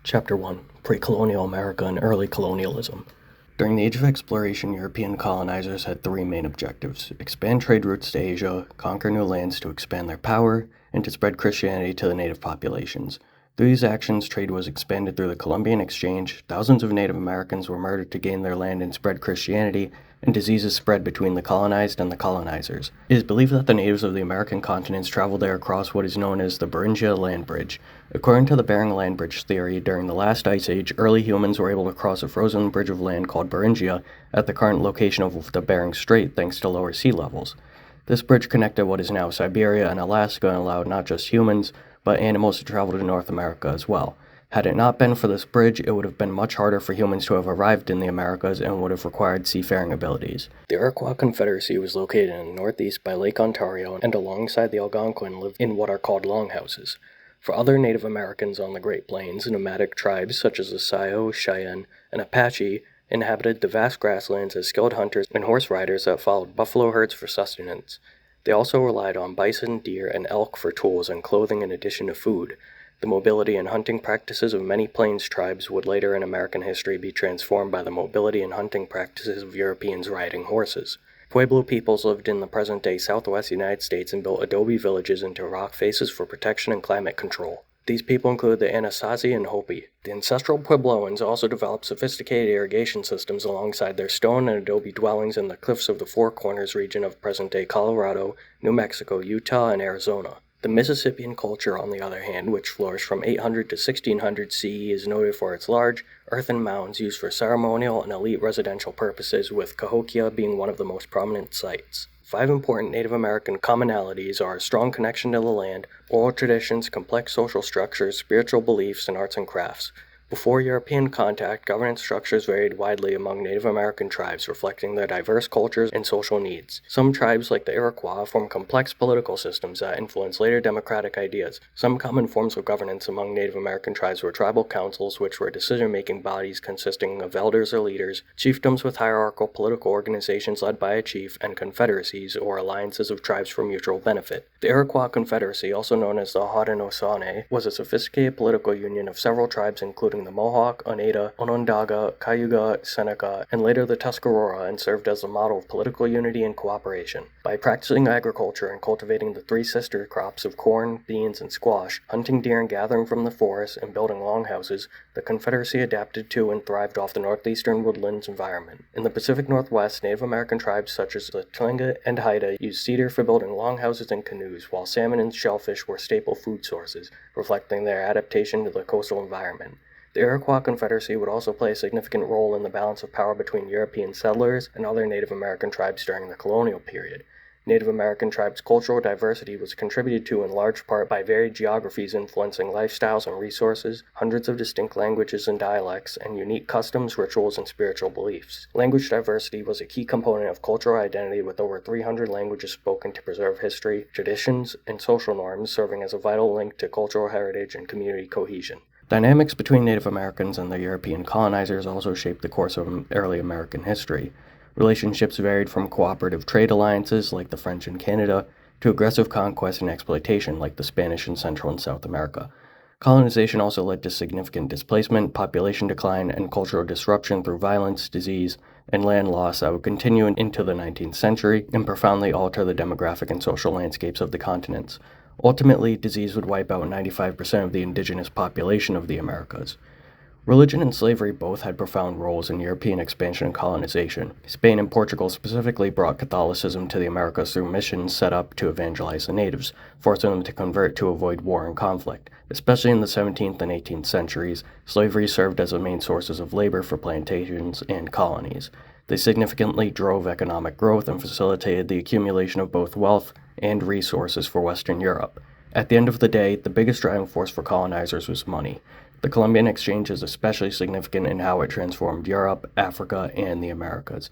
Chapter 1: Pre-colonial America and Early Colonialism. During the Age of Exploration, European colonizers had three main objectives: expand trade routes to Asia, conquer new lands to expand their power, and to spread Christianity to the native populations. Through these actions, trade was expanded through the Columbian Exchange, thousands of Native Americans were murdered to gain their land and spread Christianity, and diseases spread between the colonized and the colonizers. It is believed that the natives of the American continents traveled there across what is known as the Beringia Land Bridge. According to the Bering Land Bridge theory, during the last ice age, early humans were able to cross a frozen bridge of land called Beringia at the current location of the Bering Strait thanks to lower sea levels. This bridge connected what is now Siberia and Alaska and allowed not just humans, but animals to travel to North America as well. Had it not been for this bridge, it would have been much harder for humans to have arrived in the Americas and would have required seafaring abilities. The Iroquois Confederacy was located in the northeast by Lake Ontario, and alongside the Algonquin lived in what are called longhouses. For other Native Americans on the Great Plains, nomadic tribes such as the Sayo, Cheyenne, and Apache inhabited the vast grasslands as skilled hunters and horse riders that followed buffalo herds for sustenance. They also relied on bison, deer, and elk for tools and clothing in addition to food. The mobility and hunting practices of many plains tribes would later in American history be transformed by the mobility and hunting practices of Europeans riding horses. Pueblo peoples lived in the present-day southwest United States and built adobe villages into rock faces for protection and climate control. These people include the Anasazi and Hopi. The ancestral Puebloans also developed sophisticated irrigation systems alongside their stone and adobe dwellings in the cliffs of the Four Corners region of present-day Colorado, New Mexico, Utah, and Arizona. The Mississippian culture, on the other hand, which flourished from 800 to 1600 CE, is noted for its large, earthen mounds used for ceremonial and elite residential purposes, with Cahokia being one of the most prominent sites. 5 important Native American commonalities are a strong connection to the land, oral traditions, complex social structures, spiritual beliefs, and arts and crafts. Before European contact, governance structures varied widely among Native American tribes, reflecting their diverse cultures and social needs. Some tribes, like the Iroquois, form complex political systems that influence later democratic ideas. Some common forms of governance among Native American tribes were tribal councils, which were decision-making bodies consisting of elders or leaders, chiefdoms with hierarchical political organizations led by a chief, and confederacies, or alliances of tribes for mutual benefit. The Iroquois Confederacy, also known as the Haudenosaunee, was a sophisticated political union of several tribes including the Mohawk, Oneida, Onondaga, Cayuga, Seneca, and later the Tuscarora, and served as a model of political unity and cooperation. By practicing agriculture and cultivating the 3 sister crops of corn, beans, and squash, hunting deer and gathering from the forest, and building longhouses, the Confederacy adapted to and thrived off the northeastern woodlands environment. In the Pacific Northwest, Native American tribes such as the Tlingit and Haida used cedar for building longhouses and canoes, while salmon and shellfish were staple food sources, reflecting their adaptation to the coastal environment. The Iroquois Confederacy would also play a significant role in the balance of power between European settlers and other Native American tribes during the colonial period. Native American tribes' cultural diversity was contributed to in large part by varied geographies influencing lifestyles and resources, hundreds of distinct languages and dialects, and unique customs, rituals, and spiritual beliefs. Language diversity was a key component of cultural identity, with over 300 languages spoken to preserve history, traditions, and social norms, serving as a vital link to cultural heritage and community cohesion. Dynamics between Native Americans and the European colonizers also shaped the course of early American history. Relationships varied from cooperative trade alliances, like the French in Canada, to aggressive conquest and exploitation, like the Spanish in Central and South America. Colonization also led to significant displacement, population decline, and cultural disruption through violence, disease, and land loss that would continue into the 19th century and profoundly alter the demographic and social landscapes of the continents. Ultimately, disease would wipe out 95% of the indigenous population of the Americas. Religion and slavery both had profound roles in European expansion and colonization. Spain and Portugal specifically brought Catholicism to the Americas through missions set up to evangelize the natives, forcing them to convert to avoid war and conflict. Especially in the 17th and 18th centuries, slavery served as the main sources of labor for plantations and colonies. They significantly drove economic growth and facilitated the accumulation of both wealth and resources for Western Europe. At the end of the day, the biggest driving force for colonizers was money. The Columbian Exchange is especially significant in how it transformed Europe, Africa, and the Americas.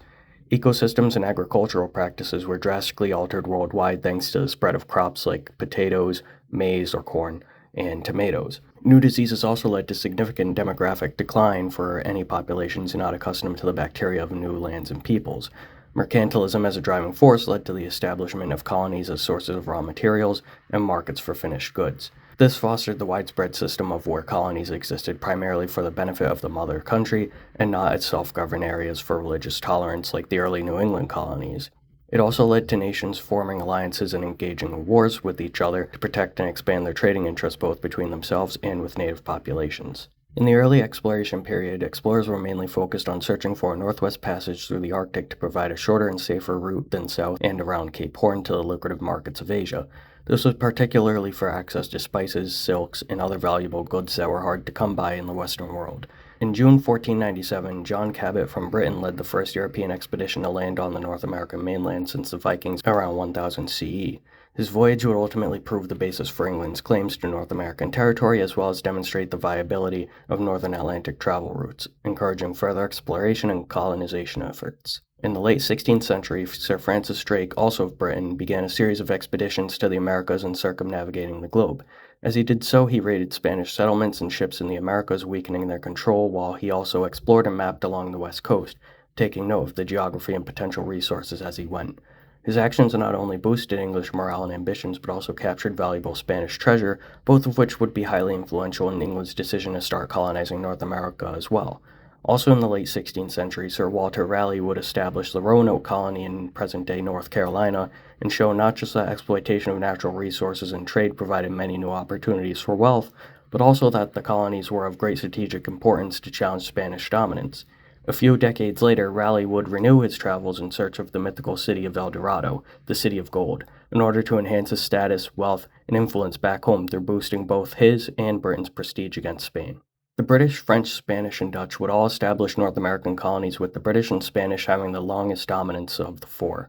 Ecosystems and agricultural practices were drastically altered worldwide thanks to the spread of crops like potatoes, maize or corn, and tomatoes. New diseases also led to significant demographic decline for any populations not accustomed to the bacteria of new lands and peoples. Mercantilism as a driving force led to the establishment of colonies as sources of raw materials and markets for finished goods. This fostered the widespread system of where colonies existed primarily for the benefit of the mother country and not as self-governed areas for religious tolerance like the early New England colonies. It also led to nations forming alliances and engaging in wars with each other to protect and expand their trading interests both between themselves and with native populations. In the early exploration period, explorers were mainly focused on searching for a northwest passage through the Arctic to provide a shorter and safer route than south and around Cape Horn to the lucrative markets of Asia. This was particularly for access to spices, silks, and other valuable goods that were hard to come by in the Western world. In June 1497, John Cabot from Britain led the first European expedition to land on the North American mainland since the Vikings around 1000 CE. His voyage would ultimately prove the basis for England's claims to North American territory as well as demonstrate the viability of northern Atlantic travel routes, encouraging further exploration and colonization efforts. In the late 16th century, Sir Francis Drake, also of Britain, began a series of expeditions to the Americas and circumnavigating the globe. As he did so, he raided Spanish settlements and ships in the Americas, weakening their control, while he also explored and mapped along the west coast, taking note of the geography and potential resources as he went. His actions not only boosted English morale and ambitions, but also captured valuable Spanish treasure, both of which would be highly influential in England's decision to start colonizing North America as well. Also in the late 16th century, Sir Walter Raleigh would establish the Roanoke colony in present-day North Carolina and show not just that exploitation of natural resources and trade provided many new opportunities for wealth, but also that the colonies were of great strategic importance to challenge Spanish dominance. A few decades later, Raleigh would renew his travels in search of the mythical city of El Dorado, the City of Gold, in order to enhance his status, wealth, and influence back home through boosting both his and Britain's prestige against Spain. The British, French, Spanish, and Dutch would all establish North American colonies, with the British and Spanish having the longest dominance of the four.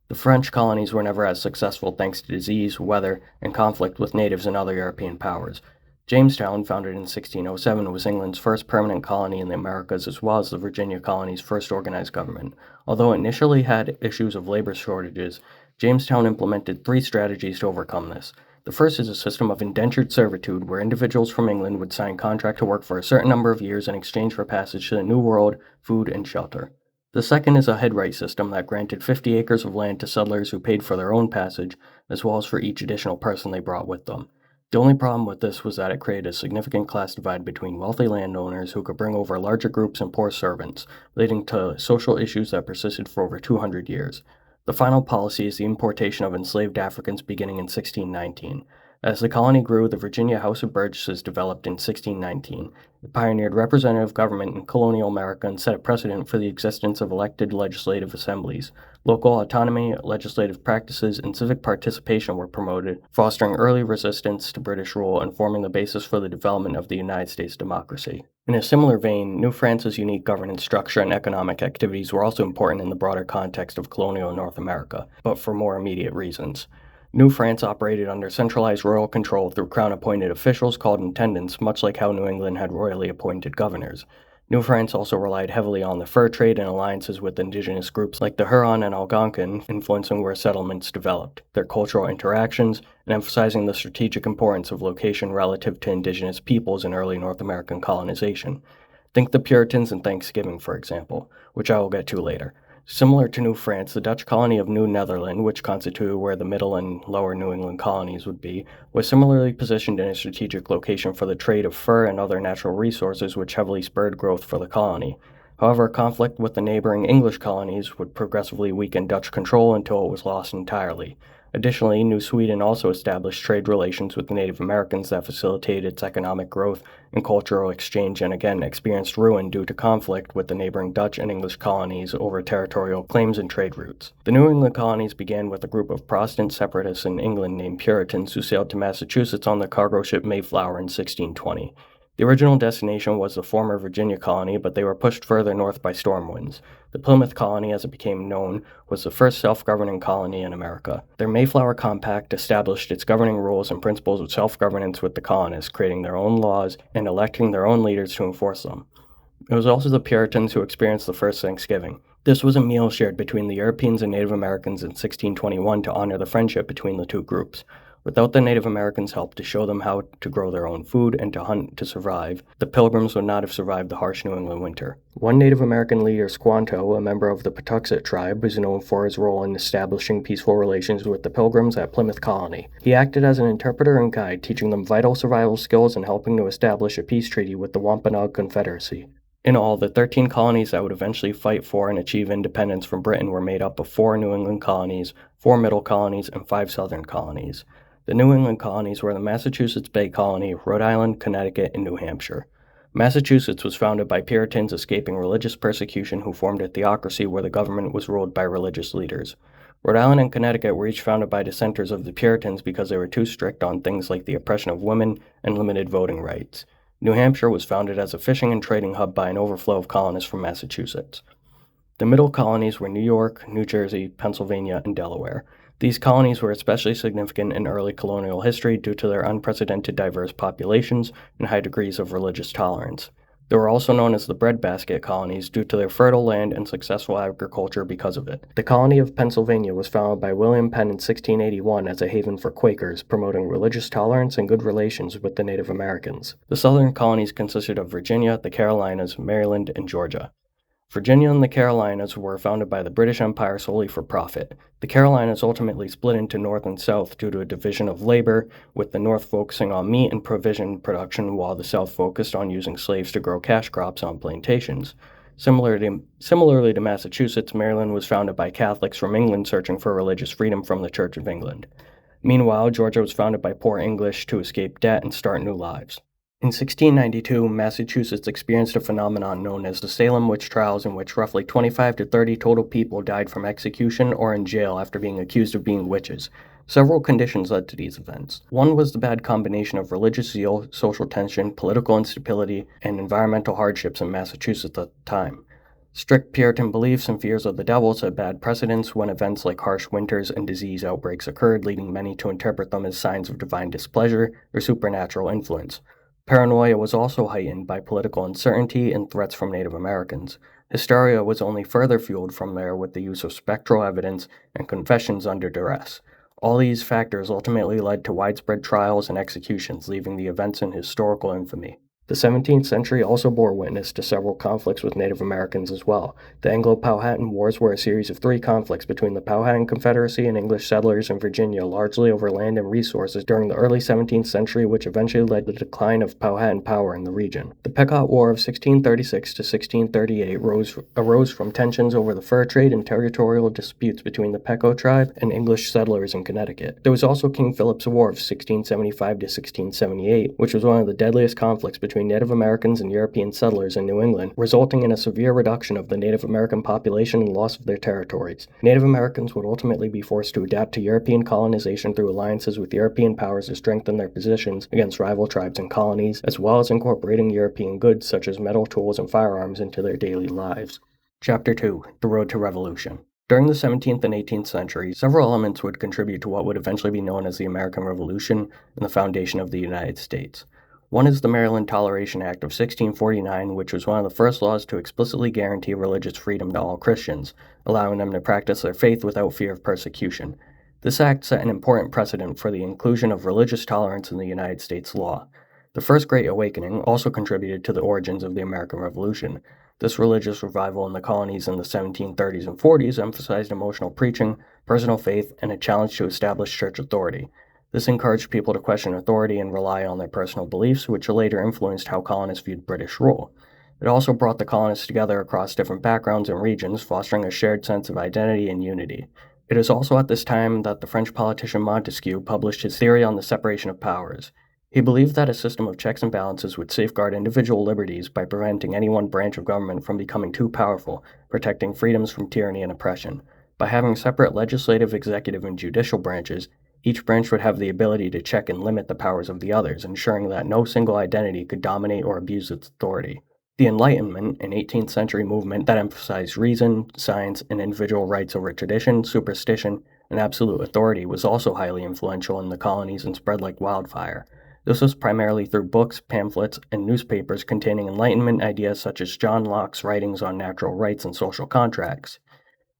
The French colonies were never as successful thanks to disease, weather, and conflict with natives and other European powers. Jamestown, founded in 1607, was England's first permanent colony in the Americas as well as the Virginia colony's first organized government. Although it initially had issues of labor shortages, Jamestown implemented 3 strategies to overcome this. The first is a system of indentured servitude where individuals from England would sign contract to work for a certain number of years in exchange for passage to the New World, food, and shelter. The second is a headright system that granted 50 acres of land to settlers who paid for their own passage, as well as for each additional person they brought with them. The only problem with this was that it created a significant class divide between wealthy landowners who could bring over larger groups and poor servants, leading to social issues that persisted for over 200 years. The final policy is the importation of enslaved Africans beginning in 1619. As the colony grew, the Virginia House of Burgesses developed in 1619. It pioneered representative government in colonial America and set a precedent for the existence of elected legislative assemblies. Local autonomy, legislative practices, and civic participation were promoted, fostering early resistance to British rule and forming the basis for the development of the United States democracy. In a similar vein, New France's unique governance structure and economic activities were also important in the broader context of colonial North America, but for more immediate reasons. New France operated under centralized royal control through crown-appointed officials called intendants, much like how New England had royally appointed governors. New France also relied heavily on the fur trade and alliances with indigenous groups like the Huron and Algonquin, influencing where settlements developed, their cultural interactions, and emphasizing the strategic importance of location relative to indigenous peoples in early North American colonization. Think the Puritans and Thanksgiving, for example, which I will get to later. Similar to New France, the Dutch colony of New Netherland, which constituted where the middle and lower New England colonies would be, was similarly positioned in a strategic location for the trade of fur and other natural resources which heavily spurred growth for the colony. However, conflict with the neighboring English colonies would progressively weaken Dutch control until it was lost entirely. Additionally, New Sweden also established trade relations with Native Americans that facilitated its economic growth and cultural exchange and again experienced ruin due to conflict with the neighboring Dutch and English colonies over territorial claims and trade routes. The New England colonies began with a group of Protestant separatists in England named Puritans who sailed to Massachusetts on the cargo ship Mayflower in 1620. The original destination was the former Virginia colony, but they were pushed further north by storm winds. The Plymouth colony, as it became known, was the first self-governing colony in America. Their Mayflower Compact established its governing rules and principles of self-governance with the colonists, creating their own laws and electing their own leaders to enforce them. It was also the Puritans who experienced the first Thanksgiving. This was a meal shared between the Europeans and Native Americans in 1621 to honor the friendship between the two groups. Without the Native Americans' help to show them how to grow their own food and to hunt to survive, the Pilgrims would not have survived the harsh New England winter. One Native American leader, Squanto, a member of the Patuxet tribe, is known for his role in establishing peaceful relations with the Pilgrims at Plymouth Colony. He acted as an interpreter and guide, teaching them vital survival skills and helping to establish a peace treaty with the Wampanoag Confederacy. In all, the 13 colonies that would eventually fight for and achieve independence from Britain were made up of 4 New England colonies, 4 middle colonies, and 5 southern colonies. The New England colonies were the Massachusetts Bay Colony, Rhode Island, Connecticut, and New Hampshire. Massachusetts was founded by Puritans escaping religious persecution who formed a theocracy where the government was ruled by religious leaders. Rhode Island and Connecticut were each founded by dissenters of the Puritans because they were too strict on things like the oppression of women and limited voting rights. New Hampshire was founded as a fishing and trading hub by an overflow of colonists from Massachusetts. The middle colonies were New York, New Jersey, Pennsylvania, and Delaware. These colonies were especially significant in early colonial history due to their unprecedented diverse populations and high degrees of religious tolerance. They were also known as the breadbasket colonies due to their fertile land and successful agriculture because of it. The colony of Pennsylvania was founded by William Penn in 1681 as a haven for Quakers, promoting religious tolerance and good relations with the Native Americans. The southern colonies consisted of Virginia, the Carolinas, Maryland, and Georgia. Virginia and the Carolinas were founded by the British Empire solely for profit. The Carolinas ultimately split into North and South due to a division of labor, with the North focusing on meat and provision production while the South focused on using slaves to grow cash crops on plantations. Similarly to Massachusetts, Maryland was founded by Catholics from England searching for religious freedom from the Church of England. Meanwhile, Georgia was founded by poor English to escape debt and start new lives. In 1692, Massachusetts experienced a phenomenon known as the Salem witch trials, in which roughly 25 to 30 total people died from execution or in jail after being accused of being witches. Several conditions led to these events. One was the bad combination of religious zeal, social tension, political instability, and environmental hardships in Massachusetts at the time. Strict Puritan beliefs and fears of the devil set bad precedents when events like harsh winters and disease outbreaks occurred, leading many to interpret them as signs of divine displeasure or supernatural influence. Paranoia was also heightened by political uncertainty and threats from Native Americans. Hysteria was only further fueled from there with the use of spectral evidence and confessions under duress. All these factors ultimately led to widespread trials and executions, leaving the events in historical infamy. The 17th century also bore witness to several conflicts with Native Americans as well. The Anglo-Powhatan Wars were a series of 3 conflicts between the Powhatan Confederacy and English settlers in Virginia, largely over land and resources during the early 17th century, which eventually led to the decline of Powhatan power in the region. The Pequot War of 1636 to 1638 arose from tensions over the fur trade and territorial disputes between the Pequot tribe and English settlers in Connecticut. There was also King Philip's War of 1675 to 1678, which was one of the deadliest conflicts between Native Americans and European settlers in New England, resulting in a severe reduction of the Native American population and loss of their territories. Native Americans would ultimately be forced to adapt to European colonization through alliances with European powers to strengthen their positions against rival tribes and colonies, as well as incorporating European goods such as metal tools and firearms into their daily lives. Chapter 2. The Road to Revolution. During the 17th and 18th centuries, several elements would contribute to what would eventually be known as the American Revolution and the foundation of the United States. One is the Maryland Toleration Act of 1649, which was one of the first laws to explicitly guarantee religious freedom to all Christians, allowing them to practice their faith without fear of persecution. This act set an important precedent for the inclusion of religious tolerance in the United States law. The First Great Awakening also contributed to the origins of the American Revolution. This religious revival in the colonies in the 1730s and 40s emphasized emotional preaching, personal faith, and a challenge to establish church authority. This encouraged people to question authority and rely on their personal beliefs, which later influenced how colonists viewed British rule. It also brought the colonists together across different backgrounds and regions, fostering a shared sense of identity and unity. It is also at this time that the French politician Montesquieu published his theory on the separation of powers. He believed that a system of checks and balances would safeguard individual liberties by preventing any one branch of government from becoming too powerful, protecting freedoms from tyranny and oppression. By having separate legislative, executive, and judicial branches, each branch would have the ability to check and limit the powers of the others, ensuring that no single identity could dominate or abuse its authority. The Enlightenment, an 18th century movement that emphasized reason, science, and individual rights over tradition, superstition, and absolute authority, was also highly influential in the colonies and spread like wildfire. This was primarily through books, pamphlets, and newspapers containing Enlightenment ideas such as John Locke's writings on natural rights and social contracts.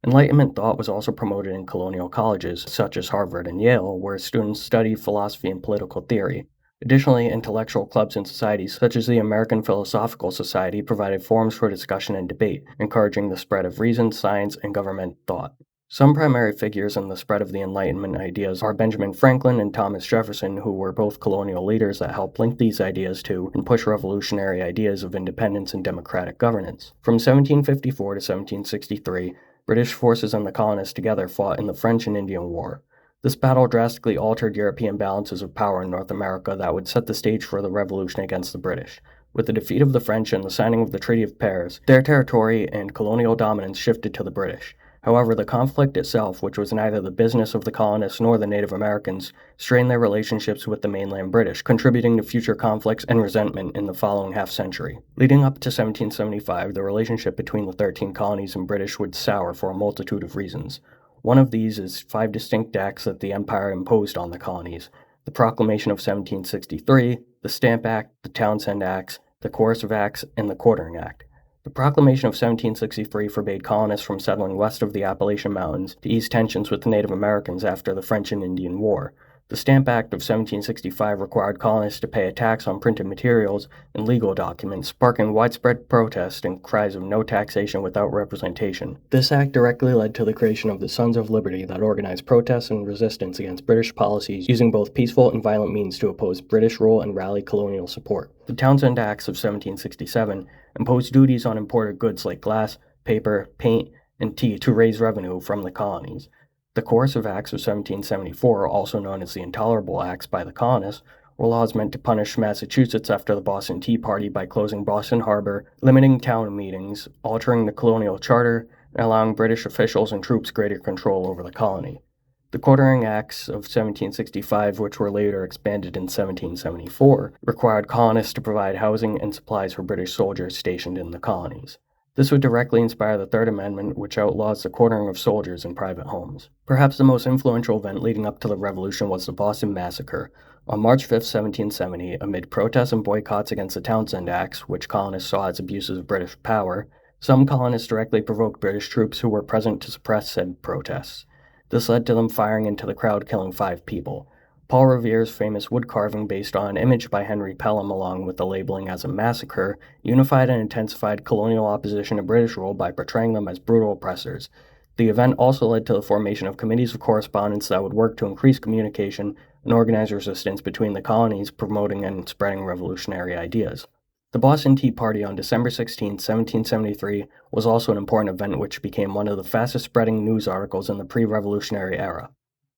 Enlightenment thought was also promoted in colonial colleges, such as Harvard and Yale, where students studied philosophy and political theory. Additionally, intellectual clubs and societies, such as the American Philosophical Society, provided forums for discussion and debate, encouraging the spread of reason, science, and government thought. Some primary figures in the spread of the Enlightenment ideas are Benjamin Franklin and Thomas Jefferson, who were both colonial leaders that helped link these ideas to and push revolutionary ideas of independence and democratic governance. From 1754 to 1763, British forces and the colonists together fought in the French and Indian War. This battle drastically altered European balances of power in North America that would set the stage for the revolution against the British. With the defeat of the French and the signing of the Treaty of Paris, their territory and colonial dominance shifted to the British. However, the conflict itself, which was neither the business of the colonists nor the Native Americans, strained their relationships with the mainland British, contributing to future conflicts and resentment in the following half-century. Leading up to 1775, the relationship between the 13 colonies and British would sour for a multitude of reasons. One of these is 5 distinct acts that the Empire imposed on the colonies: the Proclamation of 1763, the Stamp Act, the Townshend Acts, the Coercive Acts, and the Quartering Act. The Proclamation of 1763 forbade colonists from settling west of the Appalachian Mountains to ease tensions with the Native Americans after the French and Indian War. The Stamp Act of 1765 required colonists to pay a tax on printed materials and legal documents, sparking widespread protest and cries of no taxation without representation. This act directly led to the creation of the Sons of Liberty that organized protests and resistance against British policies, using both peaceful and violent means to oppose British rule and rally colonial support. The Townshend Acts of 1767 imposed duties on imported goods like glass, paper, paint, and tea to raise revenue from the colonies. The Coercive Acts of 1774, also known as the Intolerable Acts by the colonists, were laws meant to punish Massachusetts after the Boston Tea Party by closing Boston Harbor, limiting town meetings, altering the colonial charter, and allowing British officials and troops greater control over the colony. The Quartering Acts of 1765, which were later expanded in 1774, required colonists to provide housing and supplies for British soldiers stationed in the colonies. This would directly inspire the Third Amendment, which outlaws the quartering of soldiers in private homes. Perhaps the most influential event leading up to the Revolution was the Boston Massacre. On March 5, 1770, amid protests and boycotts against the Townshend Acts, which colonists saw as abuses of British power, some colonists directly provoked British troops who were present to suppress said protests. This led to them firing into the crowd, killing 5 people. Paul Revere's famous wood carving based on an image by Henry Pelham, along with the labeling as a massacre, unified and intensified colonial opposition to British rule by portraying them as brutal oppressors. The event also led to the formation of committees of correspondence that would work to increase communication and organize resistance between the colonies, promoting and spreading revolutionary ideas. The Boston Tea Party on December 16, 1773, was also an important event which became one of the fastest-spreading news articles in the pre-revolutionary era.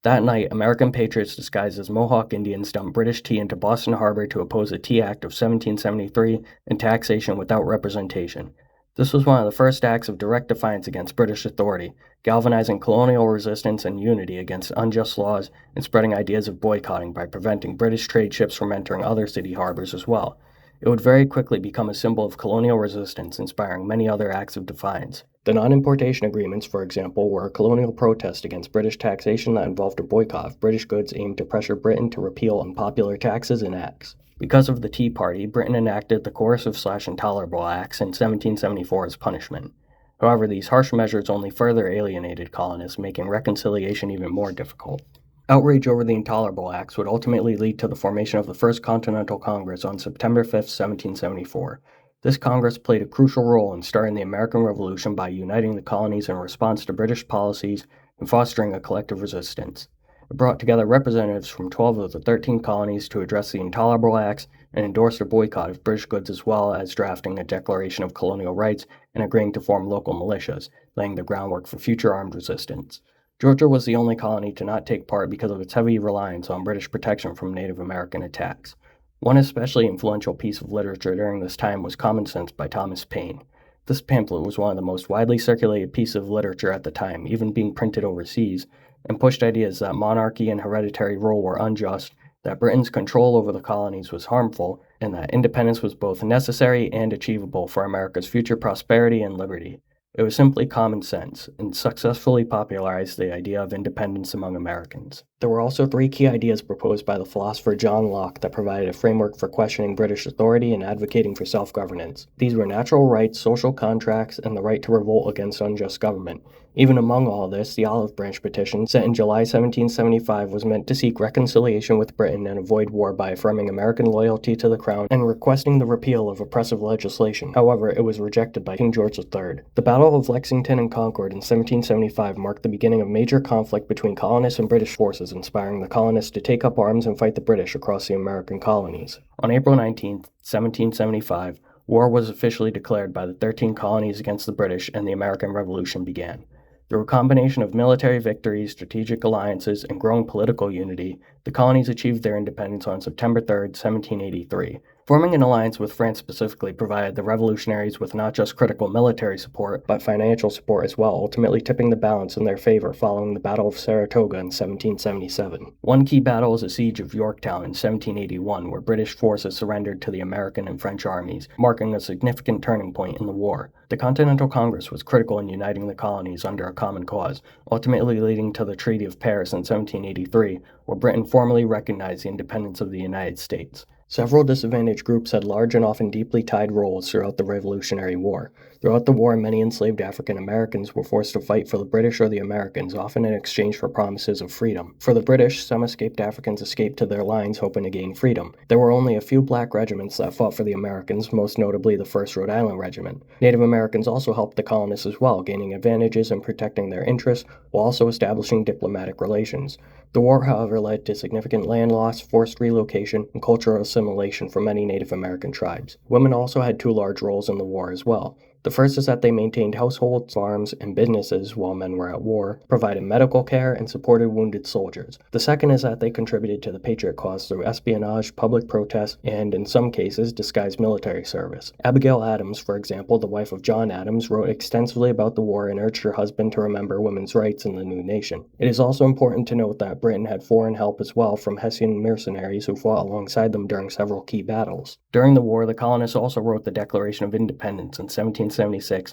That night, American patriots disguised as Mohawk Indians dumped British tea into Boston Harbor to oppose the Tea Act of 1773 and taxation without representation. This was one of the first acts of direct defiance against British authority, galvanizing colonial resistance and unity against unjust laws and spreading ideas of boycotting by preventing British trade ships from entering other city harbors as well. It would very quickly become a symbol of colonial resistance, inspiring many other acts of defiance. The non-importation agreements, for example, were a colonial protest against British taxation that involved a boycott of British goods aimed to pressure Britain to repeal unpopular taxes and acts. Because of the Tea Party, Britain enacted the Coercive/Intolerable Acts in 1774 as punishment. However, these harsh measures only further alienated colonists, making reconciliation even more difficult. Outrage over the Intolerable Acts would ultimately lead to the formation of the First Continental Congress on September 5, 1774. This Congress played a crucial role in starting the American Revolution by uniting the colonies in response to British policies and fostering a collective resistance. It brought together representatives from 12 of the 13 colonies to address the Intolerable Acts and endorsed a boycott of British goods, as well as drafting a declaration of colonial rights and agreeing to form local militias, laying the groundwork for future armed resistance. Georgia was the only colony to not take part because of its heavy reliance on British protection from Native American attacks. One especially influential piece of literature during this time was Common Sense by Thomas Paine. This pamphlet was one of the most widely circulated pieces of literature at the time, even being printed overseas, and pushed ideas that monarchy and hereditary rule were unjust, that Britain's control over the colonies was harmful, and that independence was both necessary and achievable for America's future prosperity and liberty. It was simply common sense, and successfully popularized the idea of independence among Americans. There were also three key ideas proposed by the philosopher John Locke that provided a framework for questioning British authority and advocating for self-governance. These were natural rights, social contracts, and the right to revolt against unjust government. Even among all this, the Olive Branch Petition, sent in July 1775, was meant to seek reconciliation with Britain and avoid war by affirming American loyalty to the Crown and requesting the repeal of oppressive legislation. However, it was rejected by King George III. The Battle of Lexington and Concord in 1775 marked the beginning of major conflict between colonists and British forces, inspiring the colonists to take up arms and fight the British across the American colonies. On April 19, 1775, war was officially declared by the 13 colonies against the British, and the American Revolution began. Through a combination of military victories, strategic alliances, and growing political unity, the colonies achieved their independence on September 3, 1783. Forming an alliance with France specifically provided the revolutionaries with not just critical military support, but financial support as well, ultimately tipping the balance in their favor following the Battle of Saratoga in 1777. One key battle was the Siege of Yorktown in 1781, where British forces surrendered to the American and French armies, marking a significant turning point in the war. The Continental Congress was critical in uniting the colonies under a common cause, ultimately leading to the Treaty of Paris in 1783, where Britain formally recognized the independence of the United States. Several disadvantaged groups had large and often deeply tied roles throughout the Revolutionary War. Throughout the war, many enslaved African Americans were forced to fight for the British or the Americans, often in exchange for promises of freedom. For the British, some escaped Africans escaped to their lines hoping to gain freedom. There were only a few black regiments that fought for the Americans, most notably the 1st Rhode Island Regiment. Native Americans also helped the colonists as well, gaining advantages and protecting their interests, while also establishing diplomatic relations. The war, however, led to significant land loss, forced relocation, and cultural assimilation for many Native American tribes. Women also had two large roles in the war as well. The first is that they maintained households, farms, and businesses while men were at war, provided medical care, and supported wounded soldiers. The second is that they contributed to the Patriot cause through espionage, public protest, and, in some cases, disguised military service. Abigail Adams, for example, the wife of John Adams, wrote extensively about the war and urged her husband to remember women's rights in the new nation. It is also important to note that Britain had foreign help as well from Hessian mercenaries who fought alongside them during several key battles. During the war, the colonists also wrote the Declaration of Independence in 1776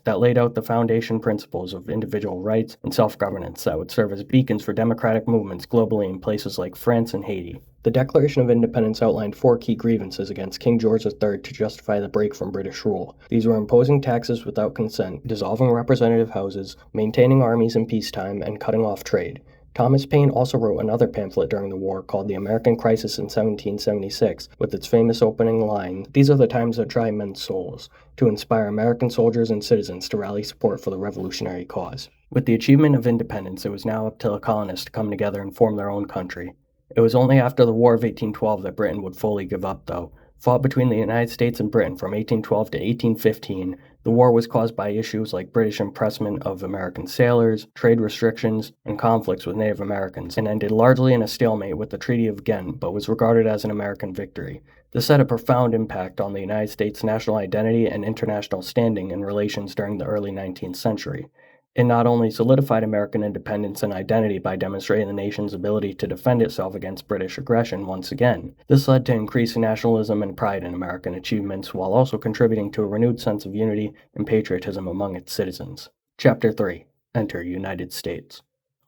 that laid out the foundation principles of individual rights and self-governance that would serve as beacons for democratic movements globally in places like France and Haiti. The Declaration of Independence outlined 4 key grievances against King George III to justify the break from British rule. These were imposing taxes without consent, dissolving representative houses, maintaining armies in peacetime, and cutting off trade. Thomas Paine also wrote another pamphlet during the war called The American Crisis in 1776, with its famous opening line, "These are the times that try men's souls," to inspire American soldiers and citizens to rally support for the revolutionary cause. With the achievement of independence, it was now up to the colonists to come together and form their own country. It was only after the War of 1812 that Britain would fully give up, though. Fought between the United States and Britain from 1812 to 1815, the war was caused by issues like British impressment of American sailors, trade restrictions, and conflicts with Native Americans, and ended largely in a stalemate with the Treaty of Ghent, but was regarded as an American victory. This had a profound impact on the United States' national identity and international standing in relations during the early 19th century. It not only solidified American independence and identity by demonstrating the nation's ability to defend itself against British aggression once again. This led to increased nationalism and pride in American achievements, while also contributing to a renewed sense of unity and patriotism among its citizens. Chapter 3. Enter United States.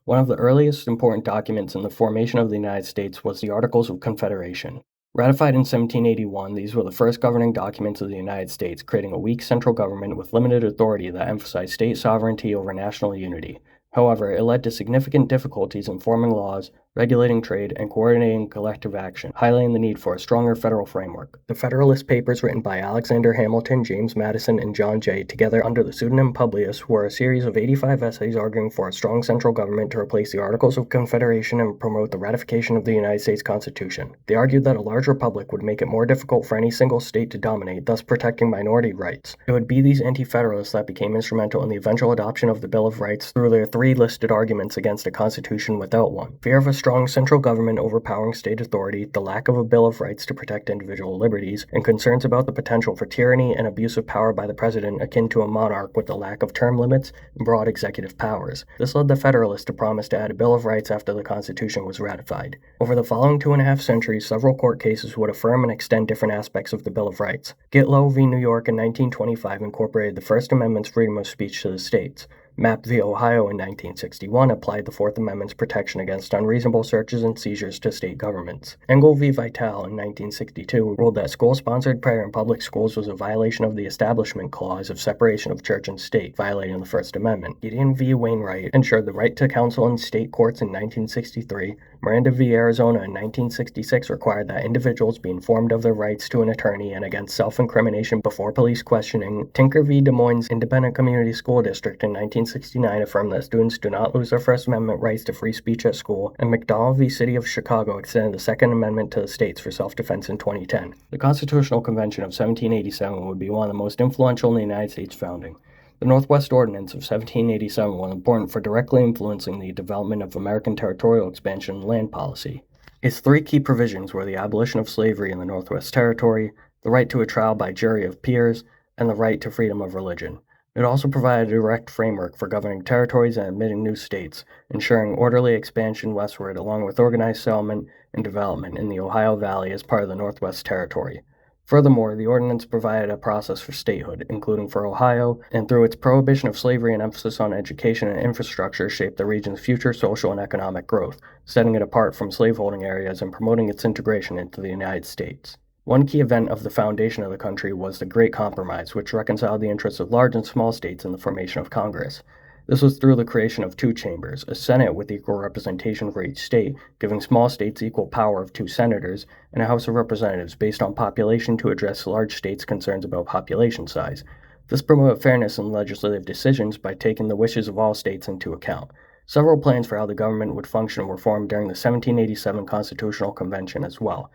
One of the earliest important documents in the formation of the United States was the Articles of Confederation. Ratified in 1781, these were the first governing documents of the United States, creating a weak central government with limited authority that emphasized state sovereignty over national unity. However, it led to significant difficulties in forming laws, regulating trade, and coordinating collective action, highlighting the need for a stronger federal framework. The Federalist Papers, written by Alexander Hamilton, James Madison, and John Jay, together under the pseudonym Publius, were a series of 85 essays arguing for a strong central government to replace the Articles of Confederation and promote the ratification of the United States Constitution. They argued that a large republic would make it more difficult for any single state to dominate, thus protecting minority rights. It would be these anti-federalists that became instrumental in the eventual adoption of the Bill of Rights through their 3 listed arguments against a constitution without one: fear of a strong central government overpowering state authority, the lack of a Bill of Rights to protect individual liberties, and concerns about the potential for tyranny and abuse of power by the president akin to a monarch with the lack of term limits and broad executive powers. This led the Federalists to promise to add a Bill of Rights after the Constitution was ratified. Over the following 2.5 centuries, several court cases would affirm and extend different aspects of the Bill of Rights. Gitlow v. New York in 1925 incorporated the First Amendment's freedom of speech to the states. Mapp v. Ohio in 1961 applied the Fourth Amendment's protection against unreasonable searches and seizures to state governments. Engel v. Vitale in 1962 ruled that school-sponsored prayer in public schools was a violation of the Establishment Clause of separation of church and state, violating the First Amendment. Gideon v. Wainwright ensured the right to counsel in state courts in 1963. Miranda v. Arizona in 1966 required that individuals be informed of their rights to an attorney and against self-incrimination before police questioning. Tinker v. Des Moines Independent Community School District in 1969 affirmed that students do not lose their First Amendment rights to free speech at school, and McDowell v. City of Chicago extended the Second Amendment to the states for self-defense in 2010. The Constitutional Convention of 1787 would be one of the most influential in the United States founding. The Northwest Ordinance of 1787 was important for directly influencing the development of American territorial expansion and land policy. Its three key provisions were the abolition of slavery in the Northwest Territory, the right to a trial by jury of peers, and the right to freedom of religion. It also provided a direct framework for governing territories and admitting new states, ensuring orderly expansion westward along with organized settlement and development in the Ohio Valley as part of the Northwest Territory. Furthermore, the ordinance provided a process for statehood, including for Ohio, and through its prohibition of slavery and emphasis on education and infrastructure shaped the region's future social and economic growth, setting it apart from slaveholding areas and promoting its integration into the United States. One key event of the foundation of the country was the Great Compromise, which reconciled the interests of large and small states in the formation of Congress. This was through the creation of two chambers, a Senate with equal representation for each state, giving small states equal power of 2 senators, and a House of Representatives based on population to address large states' concerns about population size. This promoted fairness in legislative decisions by taking the wishes of all states into account. Several plans for how the government would function were formed during the 1787 Constitutional Convention as well.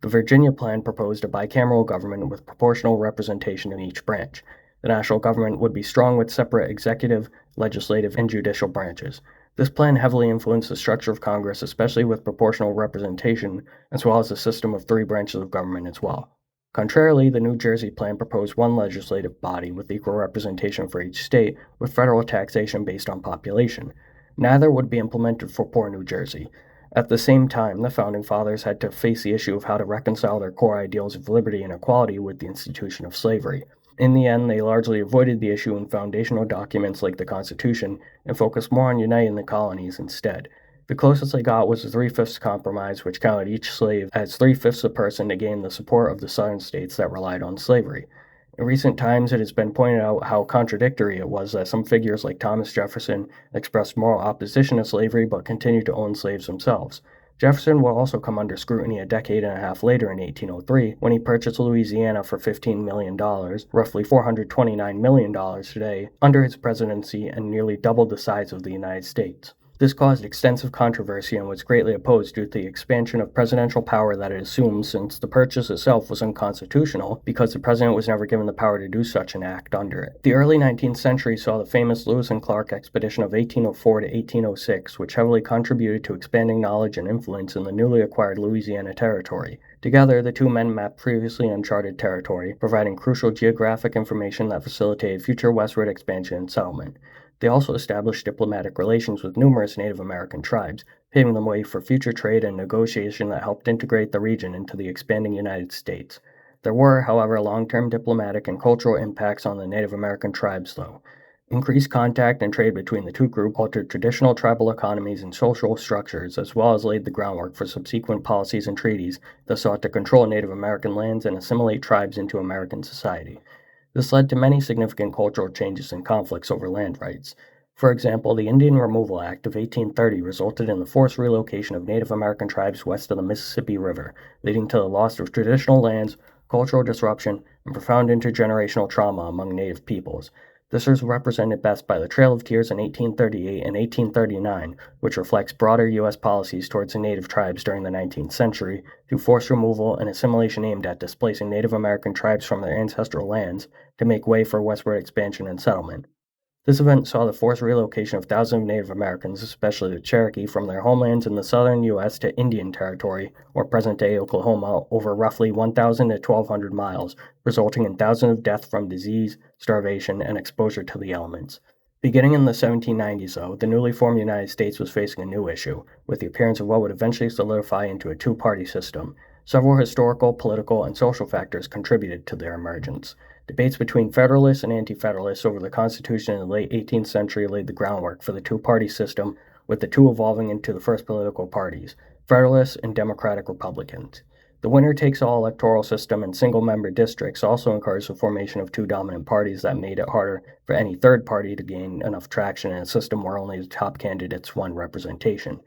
The Virginia plan proposed a bicameral government with proportional representation in each branch. The national government would be strong with separate executive, legislative, and judicial branches. This plan heavily influenced the structure of Congress, especially with proportional representation, as well as a system of 3 branches of government as well. Contrarily, the New Jersey plan proposed one legislative body with equal representation for each state, with federal taxation based on population. Neither would be implemented for poor New Jersey. At the same time, the Founding Fathers had to face the issue of how to reconcile their core ideals of liberty and equality with the institution of slavery. In the end, they largely avoided the issue in foundational documents like the Constitution and focused more on uniting the colonies instead. The closest they got was the 3/5 Compromise, which counted each slave as 3/5 a person to gain the support of the southern states that relied on slavery. In recent times, it has been pointed out how contradictory it was that some figures like Thomas Jefferson expressed moral opposition to slavery but continued to own slaves themselves. Jefferson will also come under scrutiny a decade and a half later in 1803 when he purchased Louisiana for $15 million, roughly $429 million today, under his presidency and nearly doubled the size of the United States. This caused extensive controversy and was greatly opposed due to the expansion of presidential power that it assumed, since the purchase itself was unconstitutional because the president was never given the power to do such an act under it. The early 19th century saw the famous Lewis and Clark expedition of 1804 to 1806, which heavily contributed to expanding knowledge and influence in the newly acquired Louisiana Territory. Together, the two men mapped previously uncharted territory, providing crucial geographic information that facilitated future westward expansion and settlement. They also established diplomatic relations with numerous Native American tribes, paving the way for future trade and negotiation that helped integrate the region into the expanding United States. There were, however, long-term diplomatic and cultural impacts on the Native American tribes, though. Increased contact and trade between the two groups altered traditional tribal economies and social structures, as well as laid the groundwork for subsequent policies and treaties that sought to control Native American lands and assimilate tribes into American society. This led to many significant cultural changes and conflicts over land rights. For example, the Indian Removal Act of 1830 resulted in the forced relocation of Native American tribes west of the Mississippi River, leading to the loss of traditional lands, cultural disruption, and profound intergenerational trauma among Native peoples. This was represented best by the Trail of Tears in 1838 and 1839, which reflects broader U.S. policies towards the Native tribes during the 19th century, through forced removal and assimilation aimed at displacing Native American tribes from their ancestral lands to make way for westward expansion and settlement. This event saw the forced relocation of thousands of Native Americans, especially the Cherokee, from their homelands in the southern U.S. to Indian Territory, or present-day Oklahoma, over roughly 1,000 to 1,200 miles, resulting in thousands of deaths from disease, starvation, and exposure to the elements. Beginning in the 1790s, though, the newly formed United States was facing a new issue, with the appearance of what would eventually solidify into a two-party system. Several historical, political, and social factors contributed to their emergence. Debates between Federalists and Anti-Federalists over the Constitution in the late 18th century laid the groundwork for the two-party system, with the two evolving into the first political parties, Federalists and Democratic Republicans. The winner-takes-all electoral system and single-member districts also encouraged the formation of two dominant parties that made it harder for any third party to gain enough traction in a system where only the top candidates won representation.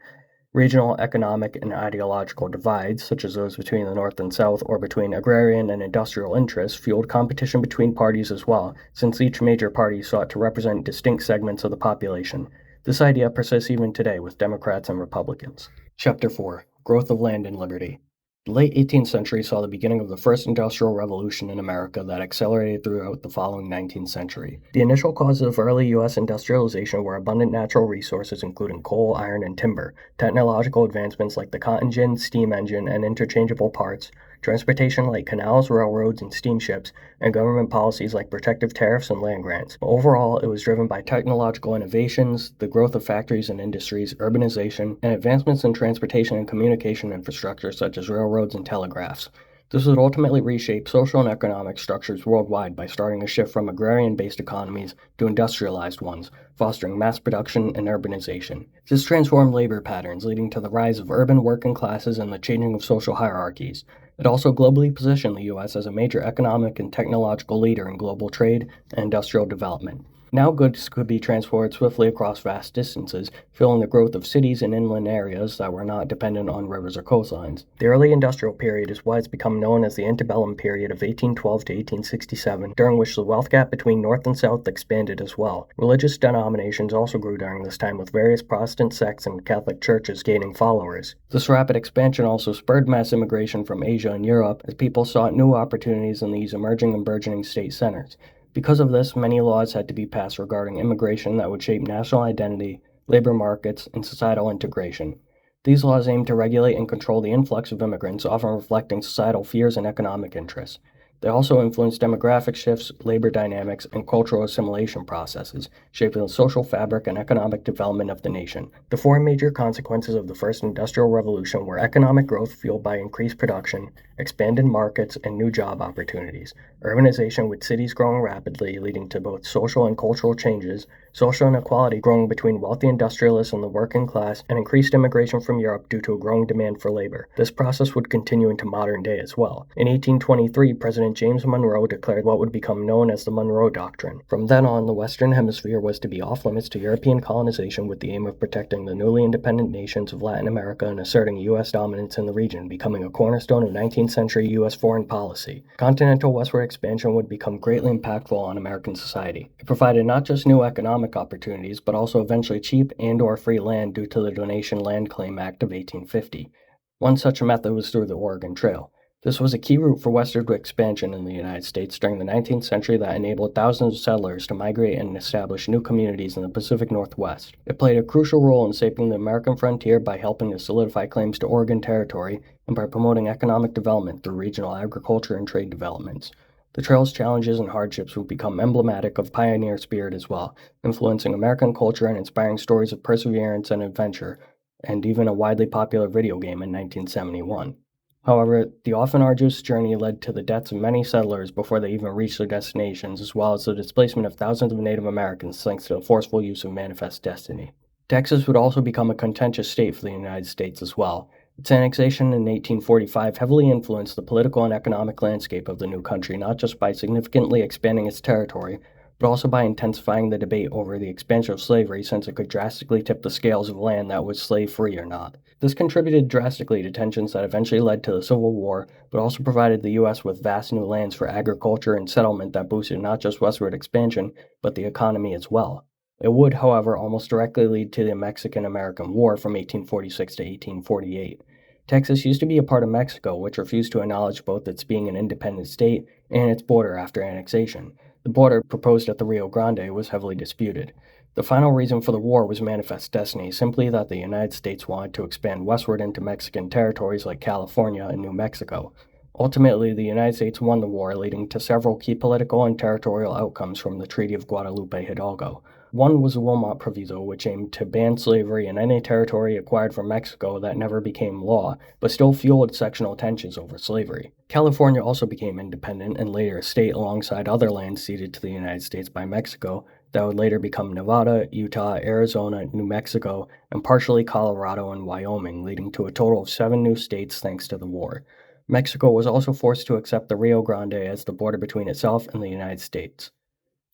Regional, economic, and ideological divides, such as those between the North and South or between agrarian and industrial interests, fueled competition between parties as well, since each major party sought to represent distinct segments of the population. This idea persists even today with Democrats and Republicans. Chapter 4. Growth of Land and Liberty. The late 18th century saw the beginning of the first industrial revolution in America that accelerated throughout the following 19th century. The initial causes of early U.S. industrialization were abundant natural resources including coal, iron, and timber, technological advancements like the cotton gin, steam engine, and interchangeable parts, transportation like canals, railroads, and steamships, and government policies like protective tariffs and land grants. Overall, it was driven by technological innovations, the growth of factories and industries, urbanization, and advancements in transportation and communication infrastructure such as railroads and telegraphs. This would ultimately reshape social and economic structures worldwide by starting a shift from agrarian-based economies to industrialized ones, fostering mass production and urbanization. This transformed labor patterns, leading to the rise of urban working classes and the changing of social hierarchies. It also globally positioned the U.S. as a major economic and technological leader in global trade and industrial development. Now goods could be transported swiftly across vast distances, fueling the growth of cities and inland areas that were not dependent on rivers or coastlines. The early industrial period is what has become known as the antebellum period of 1812 to 1867, during which the wealth gap between North and South expanded as well. Religious denominations also grew during this time, with various Protestant sects and Catholic churches gaining followers. This rapid expansion also spurred mass immigration from Asia and Europe as people sought new opportunities in these emerging and burgeoning state centers. Because of this, many laws had to be passed regarding immigration that would shape national identity, labor markets, and societal integration. These laws aimed to regulate and control the influx of immigrants, often reflecting societal fears and economic interests. They also influenced demographic shifts, labor dynamics, and cultural assimilation processes, shaping the social fabric and economic development of the nation. The four major consequences of the first industrial revolution were economic growth fueled by increased production, expanded markets, and new job opportunities, urbanization with cities growing rapidly, leading to both social and cultural changes, social inequality growing between wealthy industrialists and the working class, and increased immigration from Europe due to a growing demand for labor. This process would continue into modern day as well. In 1823, President James Monroe declared what would become known as the Monroe Doctrine. From then on, the Western Hemisphere was to be off-limits to European colonization with the aim of protecting the newly independent nations of Latin America and asserting U.S. dominance in the region, becoming a cornerstone of 19th century U.S. foreign policy. Continental westward expansion would become greatly impactful on American society. It provided not just new economic opportunities, but also eventually cheap and/or free land due to the Donation Land Claim Act of 1850. One such method was through the Oregon Trail. This was a key route for westward expansion in the United States during the 19th century that enabled thousands of settlers to migrate and establish new communities in the Pacific Northwest. It played a crucial role in shaping the American frontier by helping to solidify claims to Oregon territory and by promoting economic development through regional agriculture and trade developments. The trail's challenges and hardships would become emblematic of pioneer spirit as well, influencing American culture and inspiring stories of perseverance and adventure, and even a widely popular video game in 1971. However, the often arduous journey led to the deaths of many settlers before they even reached their destinations, as well as the displacement of thousands of Native Americans thanks to the forceful use of manifest destiny. Texas would also become a contentious state for the United States as well. Its annexation in 1845 heavily influenced the political and economic landscape of the new country, not just by significantly expanding its territory, but also by intensifying the debate over the expansion of slavery, since it could drastically tip the scales of land that was slave-free or not. This contributed drastically to tensions that eventually led to the Civil War, but also provided the U.S. with vast new lands for agriculture and settlement that boosted not just westward expansion, but the economy as well. It would, however, almost directly lead to the Mexican-American War from 1846 to 1848. Texas used to be a part of Mexico, which refused to acknowledge both its being an independent state and its border after annexation. The border proposed at the Rio Grande was heavily disputed. The final reason for the war was manifest destiny, simply that the United States wanted to expand westward into Mexican territories like California and New Mexico. Ultimately, the United States won the war, leading to several key political and territorial outcomes from the Treaty of Guadalupe Hidalgo. One was the Wilmot Proviso, which aimed to ban slavery in any territory acquired from Mexico that never became law, but still fueled sectional tensions over slavery. California also became independent and later a state alongside other lands ceded to the United States by Mexico that would later become Nevada, Utah, Arizona, New Mexico, and partially Colorado and Wyoming, leading to a total of 7 new states thanks to the war. Mexico was also forced to accept the Rio Grande as the border between itself and the United States.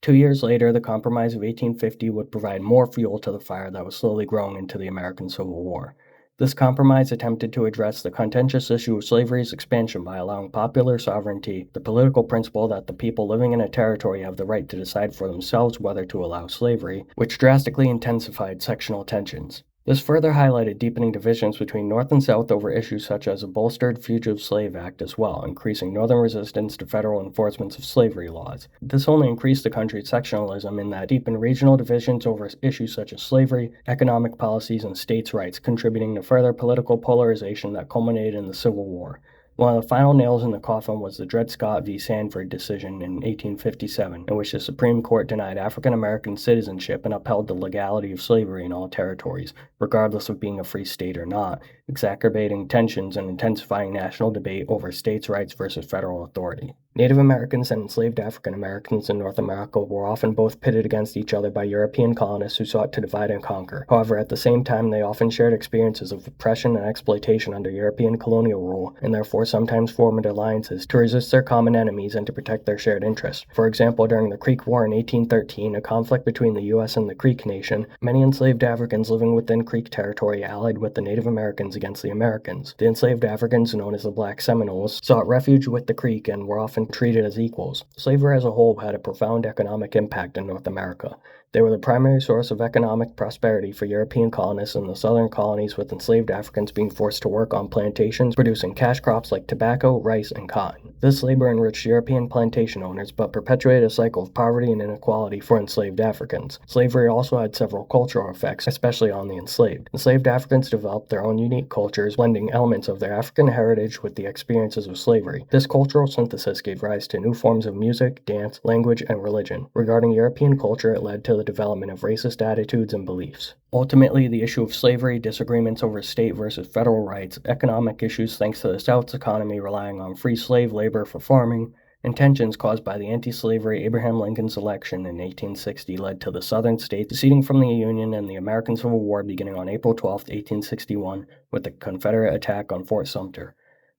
2 years later, the Compromise of 1850 would provide more fuel to the fire that was slowly growing into the American Civil War. This compromise attempted to address the contentious issue of slavery's expansion by allowing popular sovereignty, the political principle that the people living in a territory have the right to decide for themselves whether to allow slavery, which drastically intensified sectional tensions. This further highlighted deepening divisions between North and South over issues such as a bolstered Fugitive Slave Act as well, increasing Northern resistance to federal enforcement of slavery laws. This only increased the country's sectionalism in that deepened regional divisions over issues such as slavery, economic policies, and states' rights, contributing to further political polarization that culminated in the Civil War. One of the final nails in the coffin was the Dred Scott v. Sanford decision in 1857, in which the Supreme Court denied African American citizenship and upheld the legality of slavery in all territories, regardless of being a free state or not, exacerbating tensions and intensifying national debate over states' rights versus federal authority. Native Americans and enslaved African Americans in North America were often both pitted against each other by European colonists who sought to divide and conquer. However, at the same time, they often shared experiences of oppression and exploitation under European colonial rule, and therefore sometimes formed alliances to resist their common enemies and to protect their shared interests. For example, during the Creek War in 1813, a conflict between the U.S. and the Creek Nation, many enslaved Africans living within Creek territory allied with the Native Americans against the Americans. The enslaved Africans, known as the Black Seminoles, sought refuge with the Creek and were often treated as equals. Slavery as a whole had a profound economic impact in North America. They were the primary source of economic prosperity for European colonists in the southern colonies, with enslaved Africans being forced to work on plantations producing cash crops like tobacco, rice, and cotton. This labor enriched European plantation owners, but perpetuated a cycle of poverty and inequality for enslaved Africans. Slavery also had several cultural effects, especially on the enslaved. Enslaved Africans developed their own unique cultures, blending elements of their African heritage with the experiences of slavery. This cultural synthesis gave rise to new forms of music, dance, language, and religion. Regarding European culture, it led to the development of racist attitudes and beliefs. Ultimately, the issue of slavery, disagreements over state versus federal rights, economic issues thanks to the South's economy relying on free slave labor for farming, and tensions caused by the anti-slavery Abraham Lincoln's election in 1860 led to the Southern states seceding from the Union and the American Civil War beginning on April 12, 1861, with the Confederate attack on Fort Sumter.